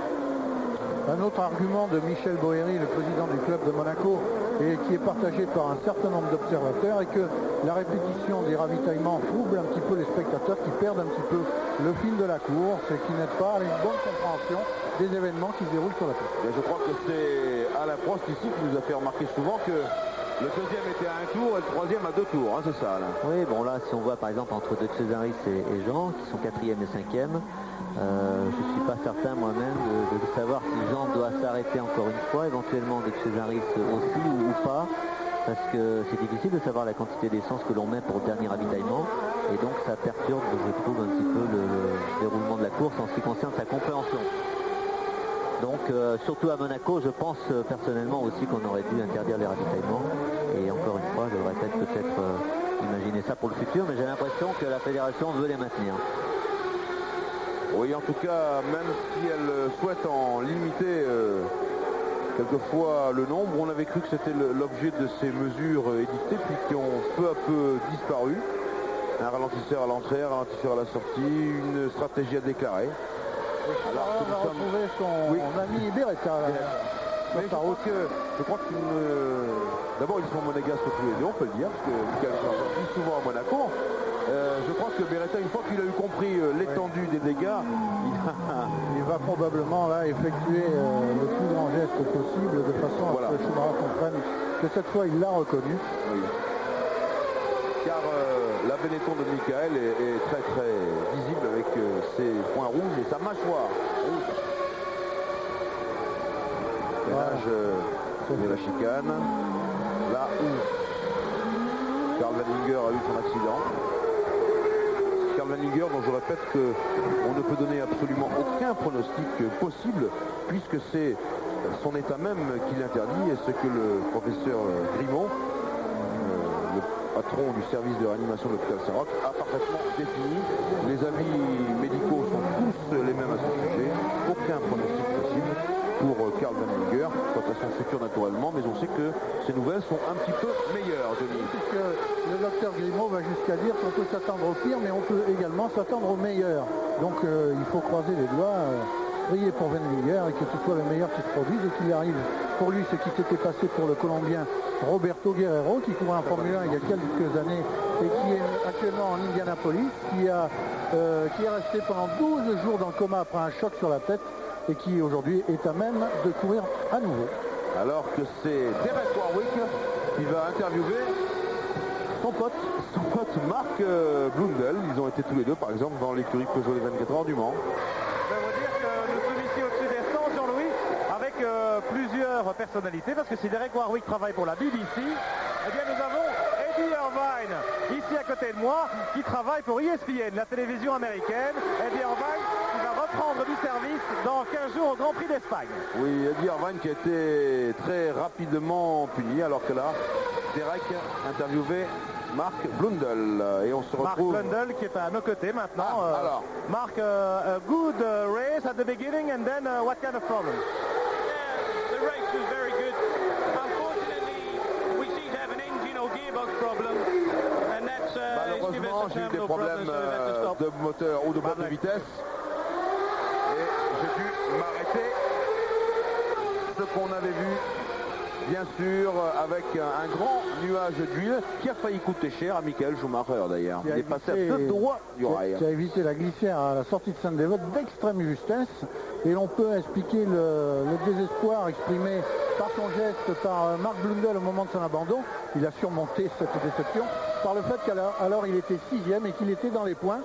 Un autre argument de Michel Boeri, le président du club de Monaco, et qui est partagé par un certain nombre d'observateurs, est que la répétition des ravitaillements trouble un petit peu les spectateurs qui perdent un petit peu le fil de la course et qui n'aident pas à une bonne compréhension des événements qui se déroulent sur la piste. Et je crois que c'est Alain Prost ici qui nous a fait remarquer souvent que le deuxième était à un tour et le troisième à 2 tours, hein, c'est ça Alain. Oui, bon là, si on voit par exemple entre De Cesaris et Jean, qui sont 4e et 5e, je ne suis pas certain moi-même de savoir si Jean doit s'arrêter encore une fois, éventuellement De Cesaris aussi ou pas, parce que c'est difficile de savoir la quantité d'essence que l'on met pour le dernier ravitaillement, et donc ça perturbe, je trouve, un petit peu le déroulement de la course en ce qui concerne sa compréhension. Donc surtout à Monaco, je pense personnellement aussi qu'on aurait dû interdire les ravitaillements, et encore une fois, je le répète, peut-être imaginer ça pour le futur, mais j'ai l'impression que la fédération veut les maintenir. Oui, en tout cas, même si elle souhaite en limiter quelquefois le nombre, on avait cru que c'était l'objet de ces mesures édictées, puis qui ont peu à peu disparu. Un ralentisseur à l'entrée, un ralentisseur à la sortie, une stratégie à déclarer. Alors on va retrouver son ami Beretta. Mais je pense que Je crois qu'ils d'abord ils sont monégasques tous les deux, on peut le dire, parce que Michael Schumacher vit souvent à Monaco. Je crois que Beretta, une fois qu'il a eu compris l'étendue des dégâts, il va probablement là effectuer le plus grand geste possible de façon à ce que Schumacher comprenne que cette fois il l'a reconnu. Oui. Car la Benetton de Michael est très très visible avec ses points rouges et sa mâchoire rouge. Pénage de la chicane, là où Karl Wallinger a eu son accident. Karl Wallinger, dont je répète qu'on ne peut donner absolument aucun pronostic possible, puisque c'est son état même qui l'interdit, et ce que le professeur Grimaud, le patron du service de réanimation de l'hôpital Saint-Roch, a parfaitement défini. Les avis médicaux sont tous les mêmes à ce sujet, aucun pronostic possible pour Karl Wallinger quant à son futur naturellement, mais on sait que ces nouvelles sont un petit peu meilleures, Denis. Puisque le docteur Grimaud va jusqu'à dire qu'on peut s'attendre au pire, mais on peut également s'attendre au meilleur. Donc il faut croiser les doigts, prier pour Wallinger et que ce soit le meilleur qui se produise et qu'il arrive. Pour lui, ce qui s'était passé pour le Colombien Roberto Guerrero, qui courait en Formule 1 il y a quelques années et qui est actuellement en Indianapolis, qui est resté pendant 12 jours dans le coma après un choc sur la tête, et qui aujourd'hui est à même de courir à nouveau. Alors que c'est Derek Warwick qui va interviewer son pote Mark Blundell. Ils ont été tous les deux par exemple dans l'écurie Peugeot les 24 heures du Mans. Ça veut dire que nous sommes ici au-dessus des 100, Jean-Louis, avec plusieurs personnalités, parce que si Derek Warwick travaille pour la BBC, eh bien nous avons Eddie Irvine ici à côté de moi qui travaille pour ESPN, la télévision américaine. Eddie Irvine qui va reprendre du service dans 15 jours au Grand Prix d'Espagne. Oui, Eddie Irvine qui a été très rapidement puni, alors que là, Derek interviewait Mark Blundell. Et on se retrouve... Mark Blundell qui est à nos côtés maintenant. Alors. Mark, a good race at the beginning and then what kind of problem? Yeah, the race was very good. Unfortunately, we seem to have an engine or gearbox problem. And that's malheureusement, j'ai eu des problèmes de moteur ou de boîte de vitesse. Et j'ai dû m'arrêter. Ce qu'on avait vu, bien sûr, avec un grand nuage d'huile qui a failli coûter cher à Michael Schumacher d'ailleurs. Il est passé à 2 doigts du rail. Qui a évité la glissière à la sortie de Sainte-Dévote d'extrême justesse. Et l'on peut expliquer le désespoir exprimé par son geste par Mark Blundell au moment de son abandon. Il a surmonté cette déception par le fait qu'alors il était 6e et qu'il était dans les points.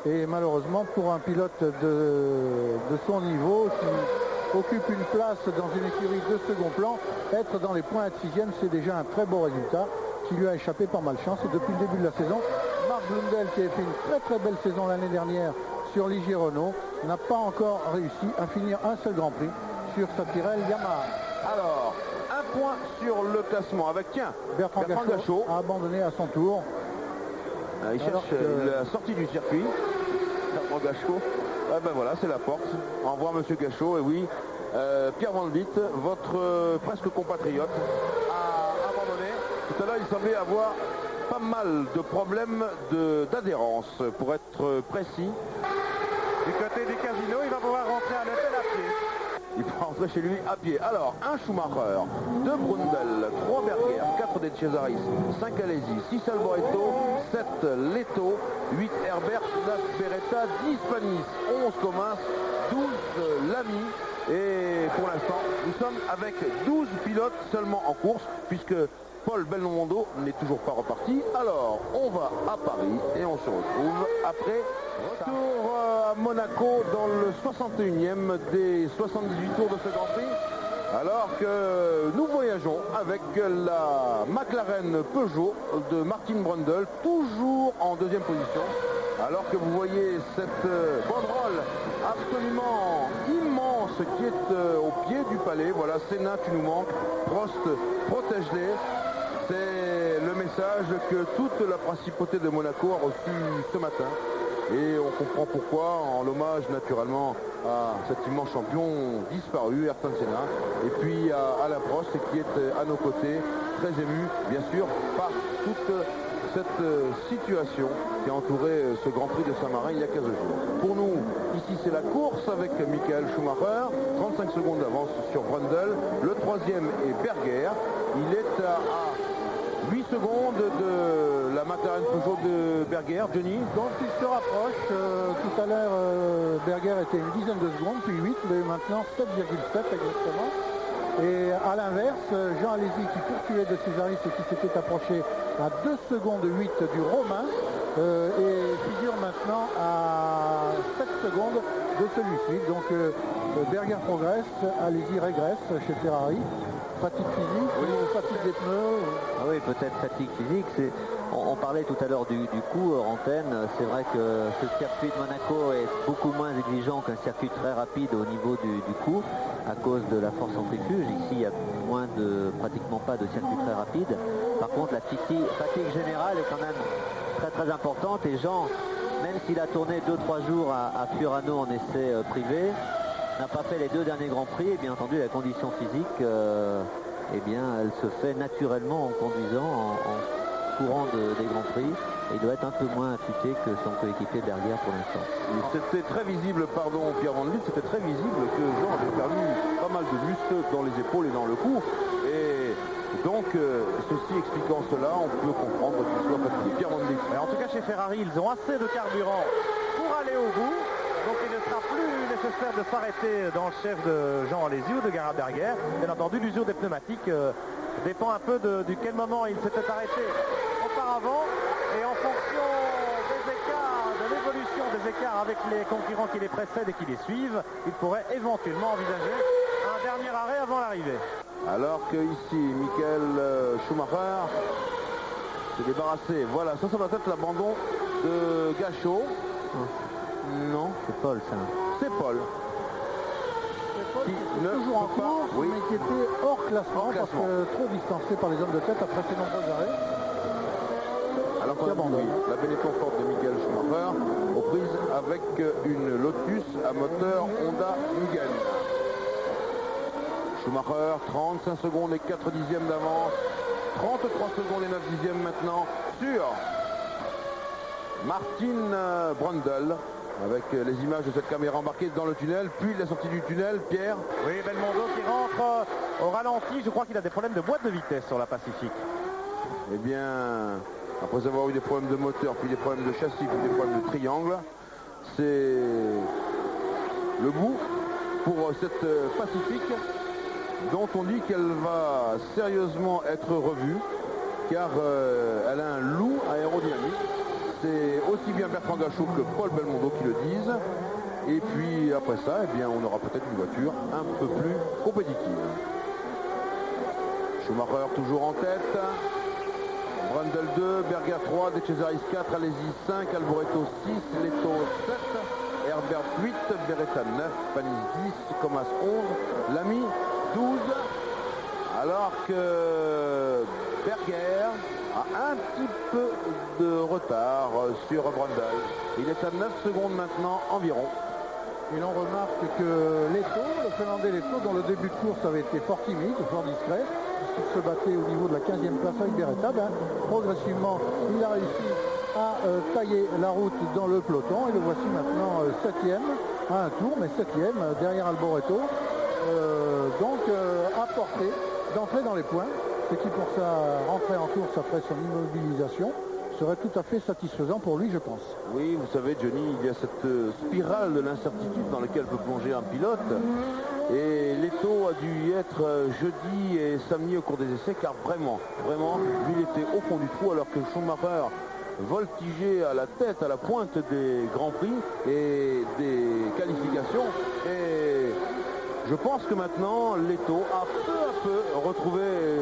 Et malheureusement pour un pilote de son niveau qui occupe une place dans une écurie de second plan, être dans les points à 6e, c'est déjà un très beau résultat qui lui a échappé par malchance. Et depuis le début de la saison, Mark Blundell, qui a fait une très très belle saison l'année dernière sur l'IG Renault, n'a pas encore réussi à finir un seul Grand Prix sur sa Tyrrell Yamaha. Alors, un point sur le classement avec, tiens, Bertrand Gachot a abandonné à son tour. Il cherche la sortie du circuit. Bertrand Gachot. Ah ben voilà, c'est la porte. Au revoir Monsieur Gachot. Et oui, Pierre Van Vliet, votre presque compatriote, a abandonné. Tout à l'heure, il semblait avoir pas mal de problèmes d'adhérence, pour être précis. Du côté du casino, il va pouvoir rentrer à l'hôtel à pied. Il peut rentrer chez lui à pied. Alors, 1 Schumacher, 2 Brundle, 3 Berger, 4 De Cesaris, 5 Alesi, 6 Alboreto, 7 Leto, 8 Herbert, 9 Beretta, 10 Panis, 11 Comas, 12 Lamy. Et pour l'instant, nous sommes avec 12 pilotes seulement en course, puisque Paul Belmondo n'est toujours pas reparti. Alors, on va à Paris et on se retrouve après. Retour à Monaco dans le 61e des 78 tours de ce Grand Prix. Alors que nous voyageons avec la McLaren Peugeot de Martin Brundle, toujours en 2e position. Alors que vous voyez cette banderole absolument immense qui est au pied du palais. Voilà, Senna, tu nous manques. Prost, protège-les. C'est le message que toute la principauté de Monaco a reçu ce matin Et on comprend pourquoi, en l'hommage naturellement à cet immense champion disparu, Ayrton Senna, et puis à Alain Prost qui est à nos côtés, très ému bien sûr par toute cette situation qui a entouré ce Grand Prix de Saint-Marin il y a 15 jours. Pour nous, ici c'est la course avec Michael Schumacher, 35 secondes d'avance sur Brundle. Le troisième est Berger, il est à 8 secondes de la McLaren Peugeot de Berger. Johnny, donc il se rapproche. Tout à l'heure, Berger était une dizaine de secondes, puis 8, mais maintenant 7,7 exactement. Et à l'inverse, Jean Alesi qui poursuivait de Césaris et qui s'était approché à 2 secondes 8 du Romain et figure maintenant à 7 secondes de celui-ci. Donc Berger progresse, Alesi régresse chez Ferrari. Fatigue physique ou fatigue des pneus Ah oui, peut-être fatigue physique. On parlait tout à l'heure du coup hors antenne. C'est vrai que ce circuit de Monaco est beaucoup moins exigeant qu'un circuit très rapide au niveau du coup à cause de la force centrifuge. Ici, il y a pratiquement pas de circuit très rapide. Par contre, la fatigue générale est quand même très très importante. Et Jean, même s'il a tourné 2-3 jours à Furano en essai privé, n'a pas fait les 2 derniers Grands Prix, et bien entendu la condition physique eh bien, elle se fait naturellement en conduisant, en courant des Grands Prix, et il doit être un peu moins affûté que son coéquipier Berger pour l'instant. C'était très visible, pardon Pierre Van Lith, c'était très visible que Jean avait perdu pas mal de muscles dans les épaules et dans le cou, et donc ceci expliquant cela, on peut comprendre qu'il soit fatigué. Pierre Van Lith. En tout cas chez Ferrari, ils ont assez de carburant pour aller au bout. Donc il ne sera plus nécessaire de s'arrêter dans le chef de Jean Alesi ou de Gerhard Berger. Bien entendu, l'usure des pneumatiques dépend un peu de quel moment il s'était arrêté auparavant. Et en fonction des écarts, de l'évolution des écarts avec les concurrents qui les précèdent et qui les suivent, il pourrait éventuellement envisager un dernier arrêt avant l'arrivée. Alors que ici, Michael Schumacher s'est débarrassé. Voilà, ça va être l'abandon de Gachot. Non, c'est Paul ça. C'est Paul. Qui toujours en course, oui, mais qui était hors classement, parce que trop distancé par les hommes de tête après ses nombreux arrêts. Alors qu'on abandonne la Benetton forte de Michael Schumacher aux prises avec une Lotus à moteur Honda Mugen. Schumacher, 35 secondes et 4 dixièmes d'avance. 33 secondes et 9 dixièmes maintenant sur Martin Brundle, avec les images de cette caméra embarquée dans le tunnel, puis la sortie du tunnel. Pierre. Oui, Belmondo qui rentre au ralenti. Je crois qu'il a des problèmes de boîte de vitesse sur la Pacifique. Eh bien, après avoir eu des problèmes de moteur, puis des problèmes de châssis, puis des problèmes de triangle, c'est le bout pour cette Pacifique, dont on dit qu'elle va sérieusement être revue, car elle a un loup aérodynamique. C'est aussi bien Bertrand Gachot que Paul Belmondo qui le disent. Et puis après ça, eh bien, on aura peut-être une voiture un peu plus compétitive. Schumacher toujours en tête. Brundle 2, Berger 3, De Cesaris 4, Alesi 5, Alboreto 6, Leto 7, Herbert 8, Beretta 9, Panis 10, Comas 11, Lamy 12. Alors que Berger a un petit peu de retard sur Brundle. Il est à 9 secondes maintenant environ. Et l'on remarque que Leto, le Finlandais Leto, dont le début de course avait été fort timide, fort discret, puisqu'il se battait au niveau de la 15e place avec Beretta, progressivement il a réussi à tailler la route dans le peloton, et le voici maintenant 7e, à un tour, mais 7e derrière Alboreto. Donc à portée d'entrer dans les points, ce qui pour sa rentrée en course après son immobilisation serait tout à fait satisfaisant pour lui, je pense. Oui, vous savez, Johnny, il y a cette spirale de l'incertitude dans laquelle peut plonger un pilote. Et Leto a dû y être jeudi et samedi au cours des essais, car vraiment, lui, il était au fond du trou, alors que Schumacher voltigeait à la tête, à la pointe des Grands Prix et des qualifications. Et je pense que maintenant, Leto a peu à peu retrouvé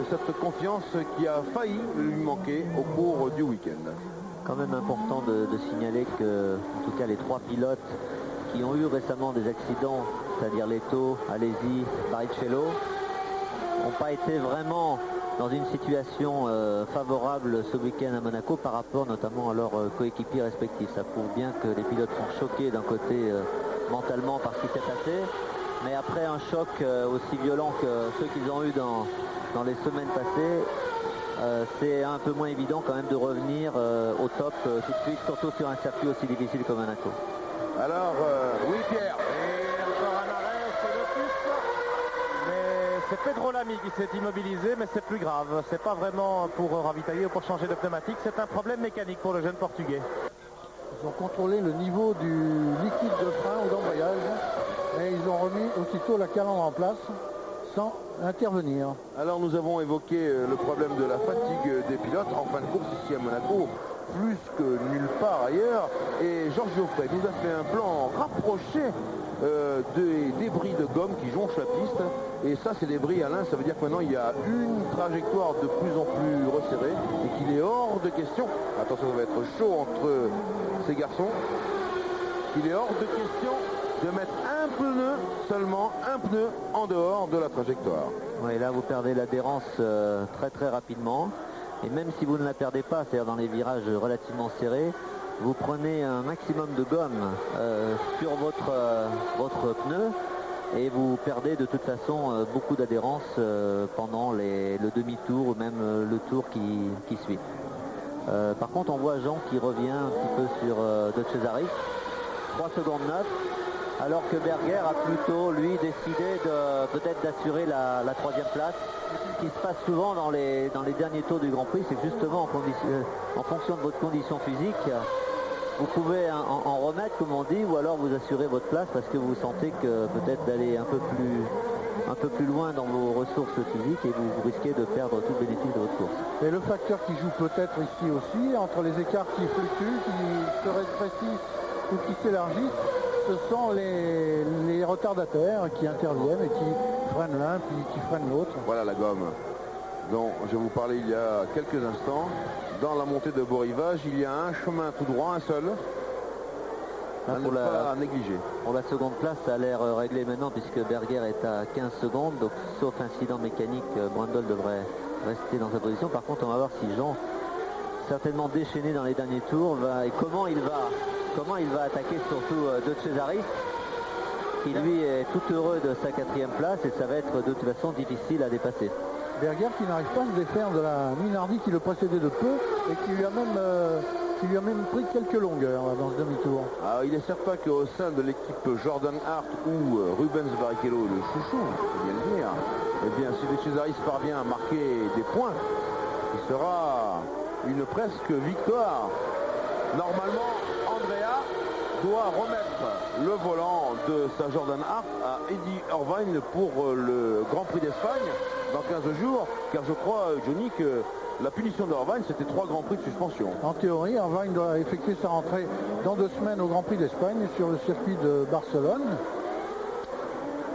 cette confiance qui a failli lui manquer au cours du week-end. Quand même important de signaler que, en tout cas, les 3 pilotes qui ont eu récemment des accidents, c'est-à-dire Leto, Alesi, Barrichello, n'ont pas été vraiment dans une situation favorable ce week-end à Monaco par rapport notamment à leurs coéquipiers respectifs. Ça prouve bien que les pilotes sont choqués d'un côté mentalement par ce qui s'est passé, mais après un choc aussi violent que ceux qu'ils ont eu dans les semaines passées, c'est un peu moins évident quand même de revenir au top tout de suite, surtout sur un circuit aussi difficile comme Monaco. Alors, oui Pierre. Et encore un arrêt, c'est Lotus. Mais c'est Pedro Lamy qui s'est immobilisé, mais c'est plus grave. C'est pas vraiment pour ravitailler ou pour changer de pneumatique, c'est un problème mécanique pour le jeune Portugais. Ils ont contrôlé le niveau du liquide de frein ou d'embrayage, et ils ont remis aussitôt la calandre en place sans intervenir. Alors nous avons évoqué le problème de la fatigue des pilotes en fin de course ici à Monaco, plus que nulle part ailleurs. Et Georges Geoffrey nous a fait un plan rapproché des débris de gomme qui jonchent la piste. Et ça, ces débris, Alain, ça veut dire que maintenant il y a une trajectoire de plus en plus resserrée et qu'il est hors de question, attention, ça va être chaud entre ces garçons, qu'il est hors de question de mettre un pneu, seulement un pneu en dehors de la trajectoire. Oui, là vous perdez l'adhérence très rapidement. Et même si vous ne la perdez pas, c'est-à-dire dans les virages relativement serrés, vous prenez un maximum de gomme sur votre pneu et vous perdez de toute façon beaucoup d'adhérence pendant le demi-tour ou même le tour qui suit. Par contre, on voit Jean qui revient un petit peu sur De Cesaris, 3 secondes 9, alors que Berger a plutôt, lui, décidé peut-être d'assurer la 3e place. Ce qui se passe souvent dans les derniers tours du Grand Prix, c'est que justement en fonction de votre condition physique, vous pouvez en remettre, comme on dit, ou alors vous assurez votre place parce que vous sentez que peut-être d'aller un peu plus loin dans vos ressources physiques et vous risquez de perdre tout le bénéfice de votre course. Et le facteur qui joue peut-être ici aussi, entre les écarts qui fluctuent, qui se rétrécissent ou qui s'élargissent, ce sont les retardataires qui interviennent et qui freinent l'un puis qui freinent l'autre. Voilà la gomme dont je vous parlais il y a quelques instants. Dans la montée de beau rivage, il y a un chemin tout droit, un seul, à ne pas négliger. Pour la seconde place, ça a l'air réglé maintenant puisque Berger est à 15 secondes. Donc sauf incident mécanique, Brundle devrait rester dans sa position. Par contre, on va voir si Jean, certainement déchaîné dans les derniers tours, et comment il va attaquer surtout De Cesaris, qui lui est tout heureux de sa 4e place, et ça va être de toute façon difficile à dépasser. Berger qui n'arrive pas à se défaire de la Minardi qui le précédait de peu et qui lui a même pris quelques longueurs là, dans ce demi-tour. Alors, il est certain qu'au sein de l'équipe Jordan Hart ou Rubens Barrichello, le chouchou, faut bien le dire, eh bien, si De Cesaris parvient à marquer des points, il sera une presque victoire. Normalement, Andrea doit remettre le volant de sa Jordan Hart à Eddie Irvine pour le Grand Prix d'Espagne dans 15 jours, car je crois, Johnny, que la punition d'Irvine, c'était 3 Grands Prix de suspension. En théorie, Irvine doit effectuer sa rentrée dans 2 semaines au Grand Prix d'Espagne sur le circuit de Barcelone.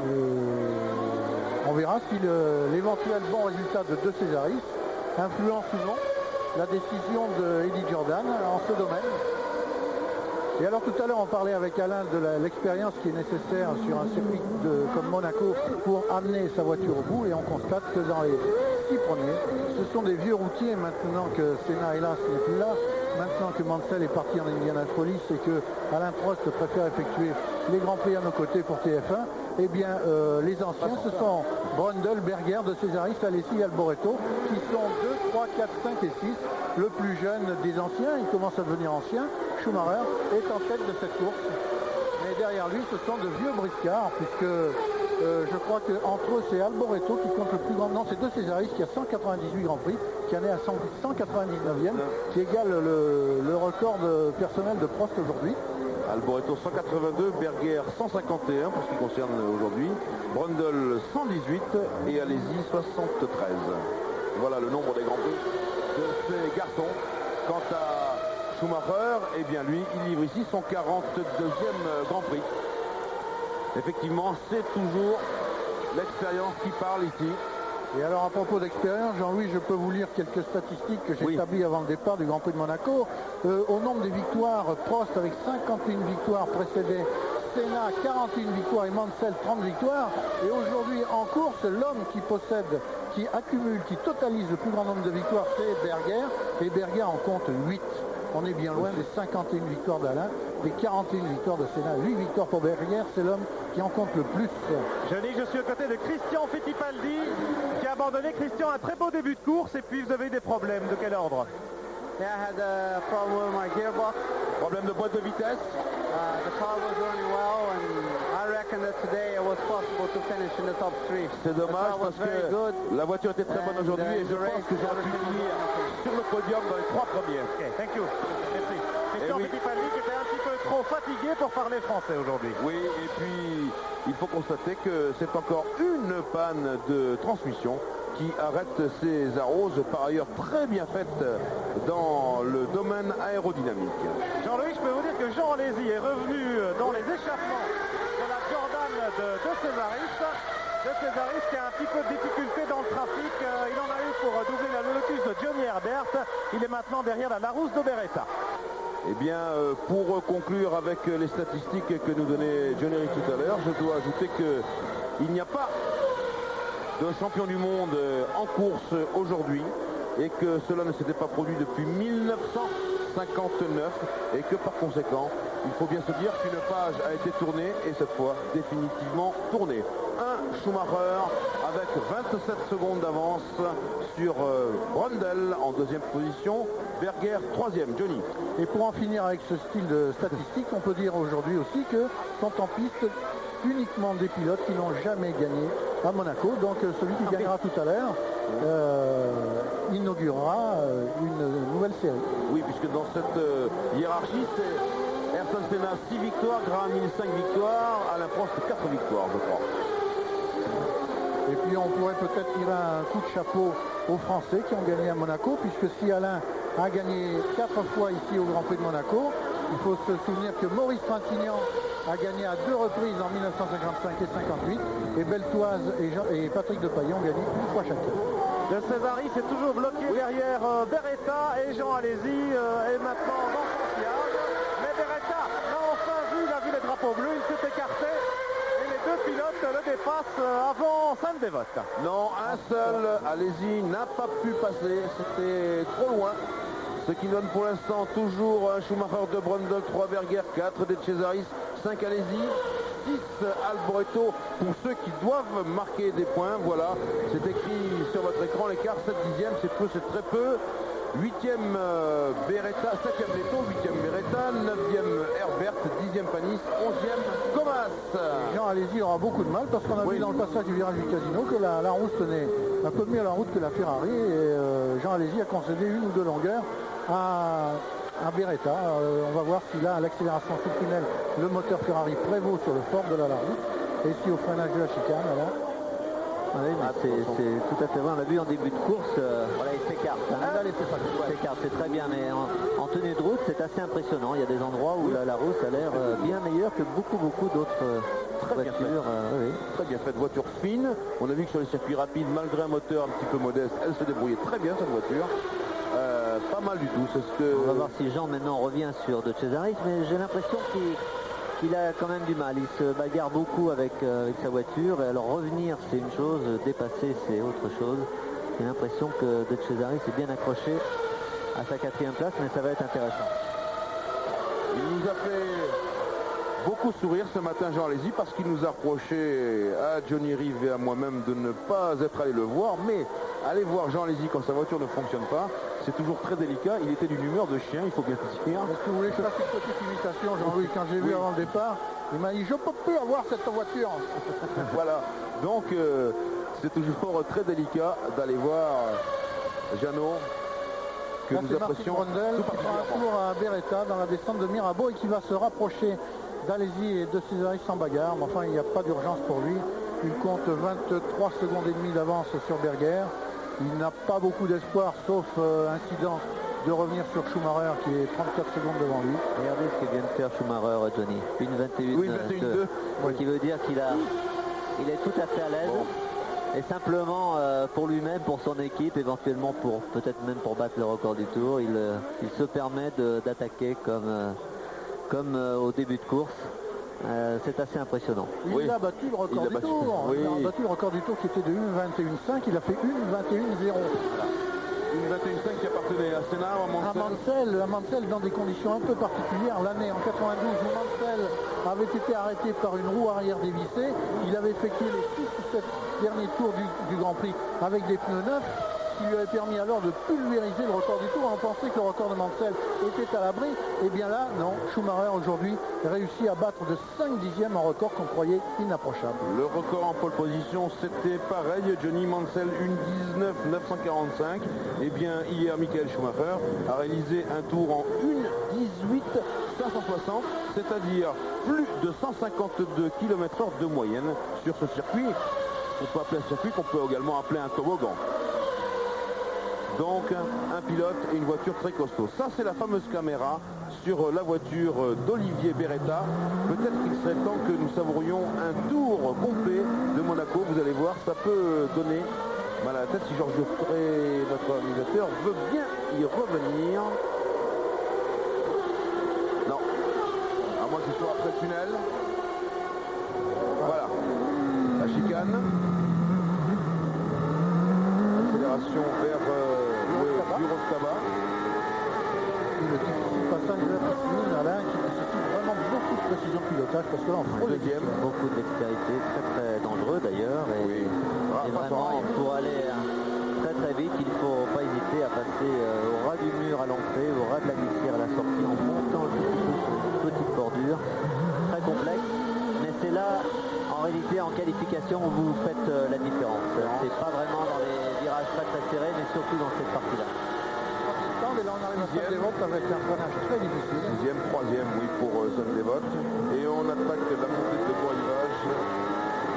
Et on verra si l'éventuel bon résultat de De Cesaris influence ou non la décision de Eddie Jordan en ce domaine. Et alors tout à l'heure on parlait avec Alain de l'expérience qui est nécessaire sur un circuit comme Monaco pour amener sa voiture au bout, et on constate que dans les 6 premiers, ce sont des vieux routiers. Maintenant que Senna hélas n'est plus là, maintenant que Mansell est parti en Indianapolis et que Alain Prost préfère effectuer les Grands Prix à nos côtés pour TF1, eh bien les anciens, ce sont Brundle, Berger, De Cesaris, Alessi, Alboreto, qui sont 2, 3, 4, 5 et 6. Le plus jeune des anciens, il commence à devenir ancien, Schumacher, est en tête de cette course. Mais derrière lui, ce sont de vieux briscards, puisque je crois qu'entre eux, c'est Alboreto qui compte le plus grand. Non, c'est De Cesaris qui a 198 Grands Prix, qui en est à 199e, qui égale le record personnel de Prost aujourd'hui. Alboreto 182, Berger 151 pour ce qui concerne aujourd'hui, Brundle 118 et Alesi 73. Voilà le nombre des Grands Prix de ces garçons. Quant à Schumacher, eh bien lui, il livre ici son 42e Grand Prix. Effectivement, c'est toujours l'expérience qui parle ici. Et alors à propos d'expérience, Jean-Louis, je peux vous lire quelques statistiques que j'ai établies avant le départ du Grand Prix de Monaco. Au nombre des victoires, Prost avec 51 victoires précédait Senna 41 victoires et Mansell 30 victoires. Et aujourd'hui en course, l'homme qui accumule, qui totalise le plus grand nombre de victoires, c'est Berger. Et Berger en compte 8. On est bien loin des 51 victoires d'Alain, des 41 victoires de Senna. 8 victoires pour Berger, c'est l'homme qui en compte le plus. Je suis aux côtés de Christian Fittipaldi qui a abandonné. Christian, un très beau début de course et puis vous avez eu des problèmes. De quel ordre? Yeah, I had a problem with my gearbox. Problème de boîte de vitesse. The car was running well, and I reckon that today it was possible to finish in the top 3. C'est dommage parce que la voiture était très bonne aujourd'hui et je pense que j'aurais pu finir sur le podium dans les 3 premiers. Okay, thank you. Merci. Christian Fittipaldi qui était un petit peu trop fatigué pour parler français aujourd'hui. Oui, et puis il faut constater que c'est encore une panne de transmission qui arrête ces arroses, par ailleurs très bien faites dans le domaine aérodynamique. Jean-Louis, je peux vous dire que Jean Alesi est revenu dans les échappements de la Jordan de Cesaris. De Cesaris qui a un petit peu de difficulté dans le trafic. Il en a eu pour doubler la Lotus de Johnny Herbert. Il est maintenant derrière la Larousse de Beretta. Eh bien, pour conclure avec les statistiques que nous donnait Johnny tout à l'heure, je dois ajouter qu'il n'y a pas de champion du monde en course aujourd'hui et que cela ne s'était pas produit depuis 1959 et que par conséquent il faut bien se dire qu'une page a été tournée et cette fois définitivement tournée. Un Schumacher avec 27 secondes d'avance sur Brundle en deuxième position, Berger troisième. Johnny. Et pour en finir avec ce style de statistique, on peut dire aujourd'hui aussi que sont en piste uniquement des pilotes qui n'ont jamais gagné à Monaco. Donc celui qui gagnera tout à l'heure inaugurera une nouvelle série. Oui, puisque dans cette hiérarchie, c'est Ayrton Senna 6 victoires, Graham Hill 5 victoires, Alain Prost 4 victoires, je crois. Et puis on pourrait peut-être tirer un coup de chapeau aux Français qui ont gagné à Monaco, puisque si Alain a gagné 4 fois ici au Grand Prix de Monaco, il faut se souvenir que Maurice Trintignant a gagné à 2 reprises en 1955 et 58, et Beltoise et Patrick Depailler ont gagné une fois chacun. De Cesaris est toujours bloqué derrière Beretta et Jean Alesi est maintenant dans son sillage. Mais Beretta l'a enfin vu, il a vu les drapeaux bleus, il s'est écarté et les deux pilotes le dépassent avant Sainte-Dévote. Non, un seul Alesi n'a pas pu passer, c'était trop loin. Ce qui donne pour l'instant toujours un Schumacher de Brundle, 3 Berger, 4 de Cesaris, 5 Alesi, 6 Alboreto pour ceux qui doivent marquer des points. Voilà, c'est écrit sur votre écran, l'écart 7 dixièmes, c'est peu, c'est très peu. 8e Beretta, 7e Leto, 8e Beretta, 9e Herbert, 10e Panis, 11e Comas. Jean Alesi aura beaucoup de mal parce qu'on a vu dans le passage du virage du Casino que la route tenait un peu mieux à la route que la Ferrari et Jean Alesi a concédé 1 ou 2 longueurs à Beretta. On va voir si là à l'accélération sous tunnel le moteur Ferrari prévaut sur le fort de la route et si au freinage de la chicane alors. Oui, mais c'est tout à fait vrai. On l'a vu en début de course. Voilà, il s'écarte. Hein. Il s'écarte, c'est très bien. Mais en tenue de route, c'est assez impressionnant. Il y a des endroits où la route a l'air bien meilleure que beaucoup d'autres voitures. Très bien faite, voiture fine. On a vu que sur les circuits rapides, malgré un moteur un petit peu modeste, elle se débrouillait très bien cette voiture. Pas mal du tout. C'est ce que... On va voir si Jean maintenant revient sur De Cesaris, mais j'ai l'impression qu'il a quand même du mal. Il se bagarre beaucoup avec sa voiture. Et alors revenir, c'est une chose. Dépasser, c'est autre chose. J'ai l'impression que De Cesaris est bien accroché à sa 4e place, mais ça va être intéressant. Il nous a fait beaucoup sourire ce matin, Jean Alesi, parce qu'il nous a reproché à Johnny Rive et à moi-même de ne pas être allé le voir. Mais aller voir Jean Alesi quand sa voiture ne fonctionne pas, c'est toujours très délicat. Il était d'une humeur de chien, il faut bien le dire. Est-ce que vous voulez que je fasse une petite imitation, Jean-Louis? Quand j'ai vu avant le départ, il m'a dit « Je peux plus avoir cette voiture ». Voilà, donc c'est toujours très délicat d'aller voir Jeannot, que là, nous c'est apprécions Martin Brundle tout qui fera un particulièrement. tour à Beretta dans la descente de Mirabeau et qui va se rapprocher d'Alesi et de Cesaris sans bagarre. Mais enfin, il n'y a pas d'urgence pour lui. Il compte 23 secondes et demie d'avance sur Berger. Il n'a pas beaucoup d'espoir, sauf incident, de revenir sur Schumacher qui est 34 secondes devant lui. Regardez ce que vient de faire Schumacher, Johnny. Une 21, Oui, 21-2. Ce qui veut dire qu'il est tout à fait à l'aise. Bon. Et simplement pour lui-même, pour son équipe, éventuellement pour peut-être même pour battre le record du tour, il se permet d'attaquer comme au début de course. C'est assez impressionnant. Il a battu le record du tour. Oui. Il a battu le record du tour qui était de 1,21,5. Il a fait 1,21,0. Une 21,5 qui appartenait à Senna, à Mansell dans des conditions un peu particulières. L'année en 92 où Mansell avait été arrêté par une roue arrière dévissée, il avait effectué les 6 ou 7 derniers tours du Grand Prix avec des pneus neufs, qui lui avait permis alors de pulvériser le record du tour. On pensait que le record de Mansell était à l'abri. Et bien là, non, Schumacher aujourd'hui réussit à battre de 5 dixièmes un record qu'on croyait inapprochable. Le record en pole position, c'était pareil, Johnny Mansell, 1,19,945. Et bien hier, Michael Schumacher a réalisé un tour en 1,18,560, c'est-à-dire plus de 152 km/h de moyenne sur ce circuit. On peut appeler un circuit qu'on peut également appeler un toboggan. Donc un pilote et une voiture très costaud. Ça, c'est la fameuse caméra sur la voiture d'Olivier Beretta. Peut-être qu'il serait temps que nous savourions un tour complet de Monaco. Vous allez voir, ça peut donner mal à la tête si Georges Geoffrey, notre organisateur, veut bien y revenir. Non. À moins qu'il soit après le tunnel. Voilà. La chicane. Accélération vers le bureau de tabac. Le difficile passage de la piscine, Alain, qui nécessite vraiment beaucoup de précision de pilotage parce que là on frôle les Deuxième. Beaucoup de dextérité, très très dangereux d'ailleurs. Et, et vraiment, pour aller très vite, il ne faut pas hésiter à passer au ras du mur à l'entrée, au ras de la glissière à la sortie, en montant un petit peu sur une petite bordure. Très complexe, mais c'est là, en réalité, en qualification, où vous faites la différence. C'est pas vraiment dans les virages très serrés, mais surtout dans cette partie-là. Et là on arrive à Sainte-Dévote avec un freinage très difficile. Sixième, troisième, oui, pour Sainte-Dévote. Et on attaque la montée de Beau Rivage.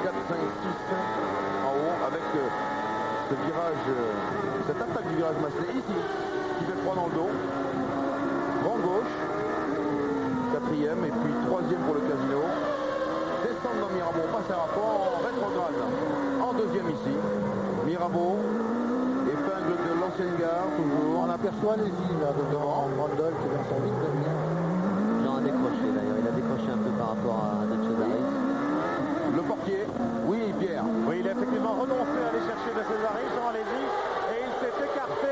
4, 5, 6 en haut avec ce virage, cette attaque du virage Massenet ici, qui fait froid dans le dos. Vent gauche. Quatrième et puis troisième pour le Casino. Descendre dans Mirabeau, on passe à rapport en rétrograde. En deuxième ici. Mirabeau. Épingle de l'ancienne gare, toujours. On aperçoit les îles là devant Brundle qui est dans sa ligne de mire. Jean a décroché d'ailleurs, il a décroché un peu par rapport à De Cesaris. Le portier, oui Pierre. Oui, il a effectivement renoncé à aller chercher De Cesaris, Jean Alesi, et il s'est écarté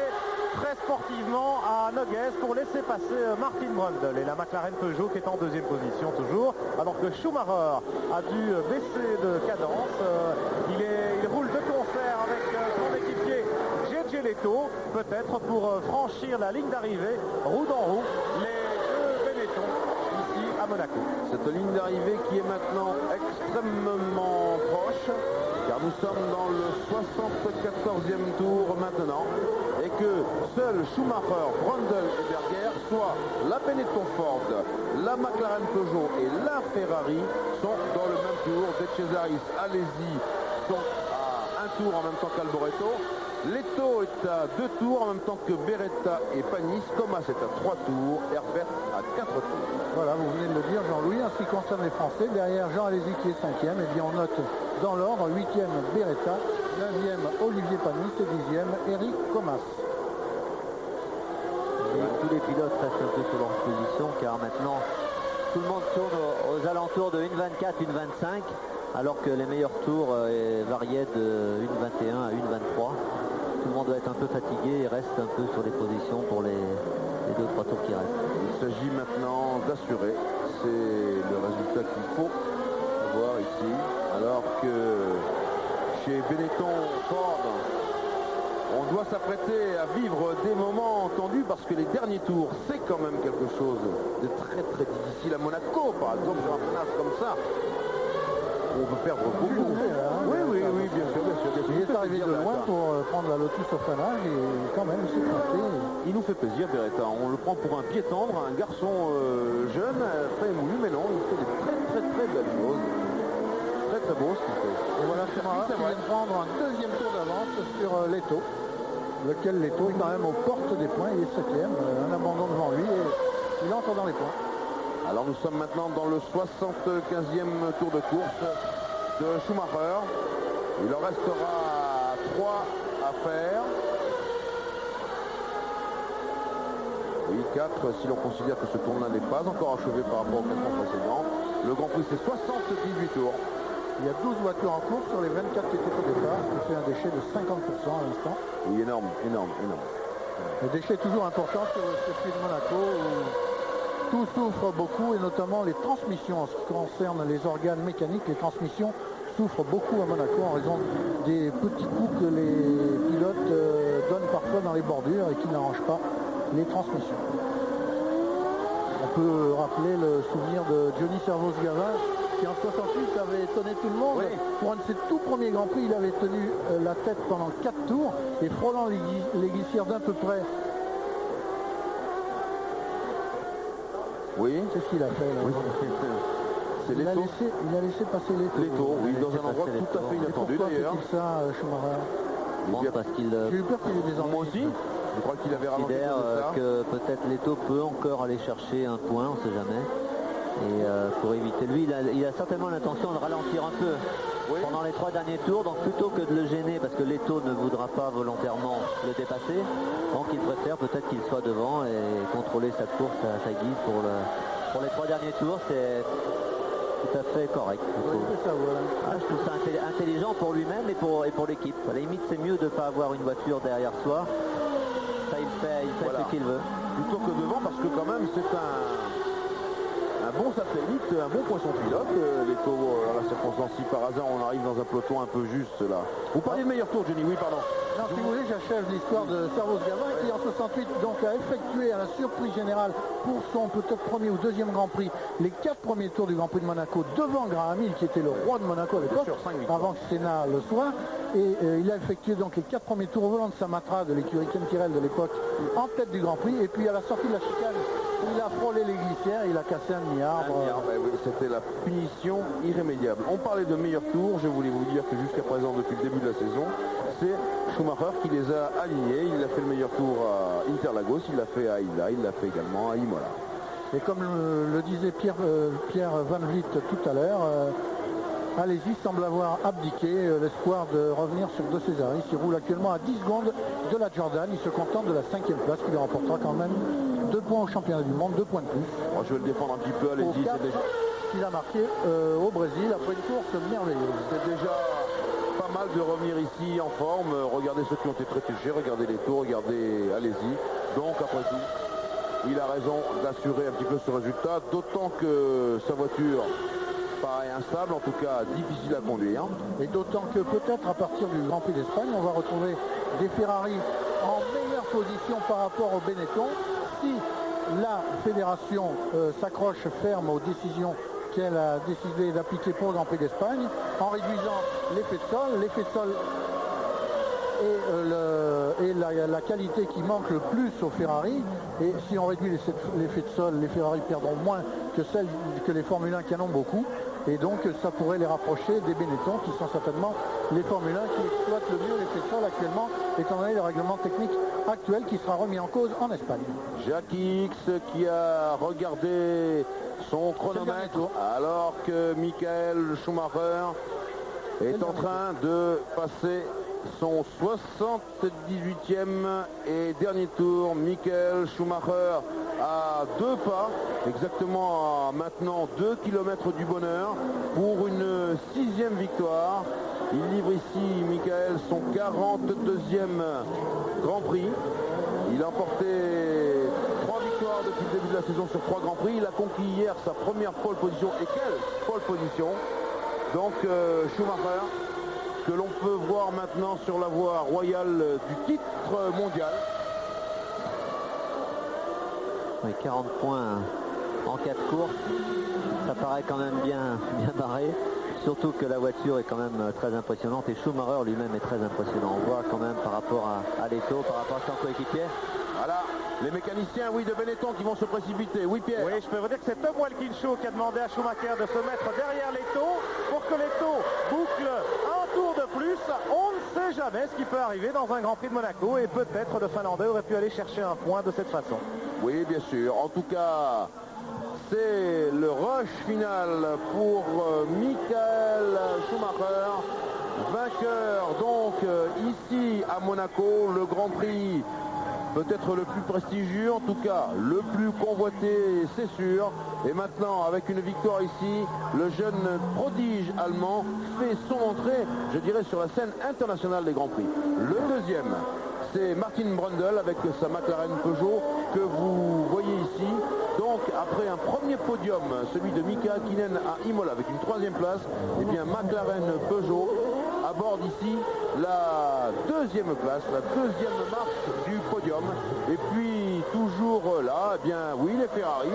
très sportivement à Noguès pour laisser passer Martin Brundle et la McLaren Peugeot qui est en deuxième position toujours, alors que Schumacher a dû baisser de cadence. Il roule de concert avec son équipier J.J. Leto, peut-être pour franchir la ligne d'arrivée, roue dans roue, les deux Benetton ici à Monaco. Cette ligne d'arrivée qui est maintenant extrêmement proche, car nous sommes dans le 74e tour maintenant, et que seuls Schumacher, Brundle et Berger, soit la Benetton Ford, la McLaren Peugeot et la Ferrari, sont dans le même tour. De Cesaris, Alesi sont à un tour en même temps qu'Alboreto. Leto est à 2 tours en même temps que Beretta et Panis. Comas est à 3 tours, Herbert à 4 tours. Voilà, vous venez de le dire Jean-Louis, en ce qui concerne les Français, derrière Jean Alesi qui est 5e, et bien on note dans l'ordre 8e Beretta, 9e Olivier Panis et 10e Eric Comas. Et tous les pilotes restent un peu sur leur position car maintenant tout le monde tourne aux alentours de 1,24, 1,25 alors que les meilleurs tours variaient de 1,21 à 1,23. Tout le monde doit être un peu fatigué et reste un peu sur les positions pour les 2-3 tours qui restent. Il s'agit maintenant d'assurer, c'est le résultat qu'il faut voir ici, alors que chez Benetton Ford, on doit s'apprêter à vivre des moments tendus parce que les derniers tours, c'est quand même quelque chose de très très difficile à Monaco, par exemple, sur un place comme ça. On peut perdre beaucoup. Oui, bien sûr. Il est arrivé de loin pour prendre la Lotus au freinage et quand même il s'est planté. Il nous fait plaisir, Beretta. On le prend pour un pied tendre, un garçon jeune, très émoulu, mais non, il fait des très belles choses. Très beau ce qu'il fait. Et voilà Schumacher qui vient de prendre un deuxième tour d'avance sur Leto, lequel Leto est quand même aux portes des points, il est 7e, un abandon devant lui et il entre dans les points. Alors nous sommes maintenant dans le 75e tour de course de Schumacher. Il en restera 3 à faire. Oui, 4 si l'on considère que ce tour-là n'est pas encore achevé par rapport au classement précédent. Le Grand Prix, c'est 78 tours. Il y a 12 voitures en course sur les 24 qui étaient au départ, ce qui fait un déchet de 50% à l'instant. Oui, énorme. Le déchet est toujours important sur le circuit de Monaco où tout souffre beaucoup et notamment les transmissions. En ce qui concerne les organes mécaniques, les transmissions souffrent beaucoup à Monaco en raison des petits coups que les pilotes donnent parfois dans les bordures et qui n'arrangent pas les transmissions. On peut rappeler le souvenir de Johnny Servoz-Gavin qui en 68 avait étonné tout le monde. Oui. Pour un de ses tout premiers Grands Prix, il avait tenu la tête pendant 4 tours et frôlant les glissières d'un peu près. Oui. C'est ce qu'il a fait là. Oui. Il a laissé passer les tours. Les tours, oui, dans un endroit tout à fait inattendu d'ailleurs. Pourquoi fait-il ça, Schumacher? Bon, parce qu'il... J'ai eu peur qu'il ait des ennuis. Moi aussi. Je crois qu'il avait ralenti que peut-être Leto peut encore aller chercher un point, on ne sait jamais. Et pour éviter, lui, il a certainement l'intention de ralentir un peu pendant les 3 derniers tours. Donc plutôt que de le gêner, parce que Leto ne voudra pas volontairement le dépasser, donc il préfère peut-être qu'il soit devant et contrôler sa course à sa guise pour les 3 derniers tours. C'est tout à fait correct. Je trouve ça intelligent pour lui-même et pour l'équipe. À la limite, c'est mieux de ne pas avoir une voiture derrière soi. Ça, il fait ce qu'il veut. Plutôt que devant, parce que quand même, c'est un bon satellite, un bon poisson pilote. Leto, à la circonstance, si par hasard on arrive dans un peloton un peu juste là. Vous parlez de meilleur tour, Johnny, oui, pardon. Non, si vous voulez, j'achève l'histoire de Servoz-Gavin qui en 68 donc a effectué à la surprise générale pour son peut-être premier ou deuxième Grand Prix les 4 premiers tours du Grand Prix de Monaco devant Graham Hill qui était le roi de Monaco à l'époque, avant que Senna le soit. Et il a effectué donc les 4 premiers tours au volant de sa Matra de l'écurie Ken Tyrrell de l'époque en tête du Grand Prix. Et puis à la sortie de la chicane, il a frôlé les glissières, il a cassé un demi-arbre. Oui, c'était la punition irrémédiable. On parlait de meilleurs tours, je voulais vous dire que jusqu'à présent, depuis le début de la saison, c'est Schumacher qui les a alignés. Il a fait le meilleur tour à Interlagos, il l'a fait à Imola, il l'a fait également à Imola. Et comme le disait Pierre Van Vliet tout à l'heure, Alesi semble avoir abdiqué l'espoir de revenir sur De Cesaris. Il roule actuellement à 10 secondes de la Jordan. Il se contente de la 5e place qui lui rapportera quand même 2 points au championnat du monde, 2 points de plus. Moi, je vais le défendre un petit peu, Alesi. Il a marqué au Brésil après une course merveilleuse. C'est déjà pas mal de revenir ici en forme. Regardez ceux qui ont été très touchés, regardez les tours, regardez Alesi. Donc après tout, il a raison d'assurer un petit peu ce résultat, d'autant que sa voiture paraît instable, en tout cas difficile à conduire. Et d'autant que peut-être à partir du Grand Prix d'Espagne, on va retrouver des Ferrari en meilleure position par rapport au Benetton. Si la fédération s'accroche ferme aux décisions qu'elle a décidé d'appliquer pour le Grand Prix d'Espagne, en réduisant l'effet de sol et la qualité qui manque le plus aux Ferrari. Et si on réduit l'effet de sol, les Ferrari perdront moins que les Formule 1 qui en ont beaucoup. Et donc ça pourrait les rapprocher des Benetton qui sont certainement les Formule 1 qui exploitent le mieux l'effet de sol actuellement, étant donné le règlement technique actuel qui sera remis en cause en Espagne. Jacques X qui a regardé son chronomètre alors que Michael Schumacher est en train de passer son 78e et dernier tour. Michael Schumacher à 2 pas, exactement à maintenant 2 km du bonheur pour une 6e victoire. Il livre ici, Michael, son 42e Grand Prix. Il a emporté 3 victoires depuis le début de la saison sur 3 Grands Prix. Il a conquis hier sa première pole position. Et quelle pole position! Donc Schumacher, que l'on peut voir maintenant sur la voie royale du titre mondial. Oui, 40 points en 4 courses, ça paraît quand même bien barré. Surtout que la voiture est quand même très impressionnante et Schumacher lui-même est très impressionnant. On voit quand même par rapport à Leto, par rapport à son coéquipier. Voilà, les mécaniciens, oui, de Benetton qui vont se précipiter. Oui, Pierre. Oui, je peux vous dire que c'est Tom Walkinshaw qui a demandé à Schumacher de se mettre derrière Leto pour que Leto boucle un tour de plus. On ne sait jamais ce qui peut arriver dans un Grand Prix de Monaco et peut-être le Finlandais aurait pu aller chercher un point de cette façon. Oui, bien sûr. En tout cas, c'est le rush final pour Michael Schumacher, vainqueur donc ici à Monaco, le Grand Prix peut-être le plus prestigieux, en tout cas le plus convoité, c'est sûr. Et maintenant, avec une victoire ici, le jeune prodige allemand fait son entrée, je dirais, sur la scène internationale des Grands Prix. Le deuxième, c'est Martin Brundle avec sa McLaren Peugeot que vous voyez ici. Donc après un premier podium, celui de Mika Hakkinen à Imola avec une troisième place, et bien McLaren Peugeot aborde ici la deuxième place, la deuxième marche du podium. Et puis toujours là, eh bien oui, les Ferrari,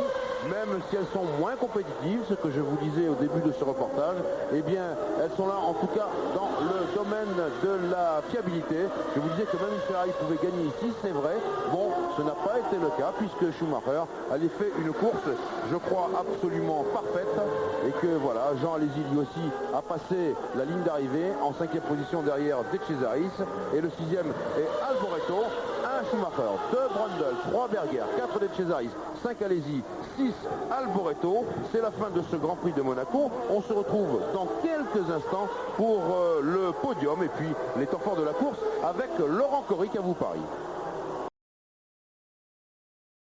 même si elles sont moins compétitives, ce que je vous disais au début de ce reportage, eh bien elles sont là en tout cas dans le domaine de la fiabilité. Je vous disais que même une Ferrari pouvait gagner ici, c'est vrai. Bon, ce n'a pas été le cas puisque Schumacher avait fait une course, je crois, absolument parfaite, et que voilà, Jean Alesi lui aussi a passé la ligne d'arrivée en 5e position derrière De Cesaris, et le 6e est Alboreto. 1 Schumacher, 2 Brundle, 3 Berger, 4 De Cesaris, 5 Alesi, 6 Alboreto. C'est la fin de ce Grand Prix de Monaco. On se retrouve dans quelques instants pour le podium et puis les temps forts de la course avec Laurent Corric à vous parier.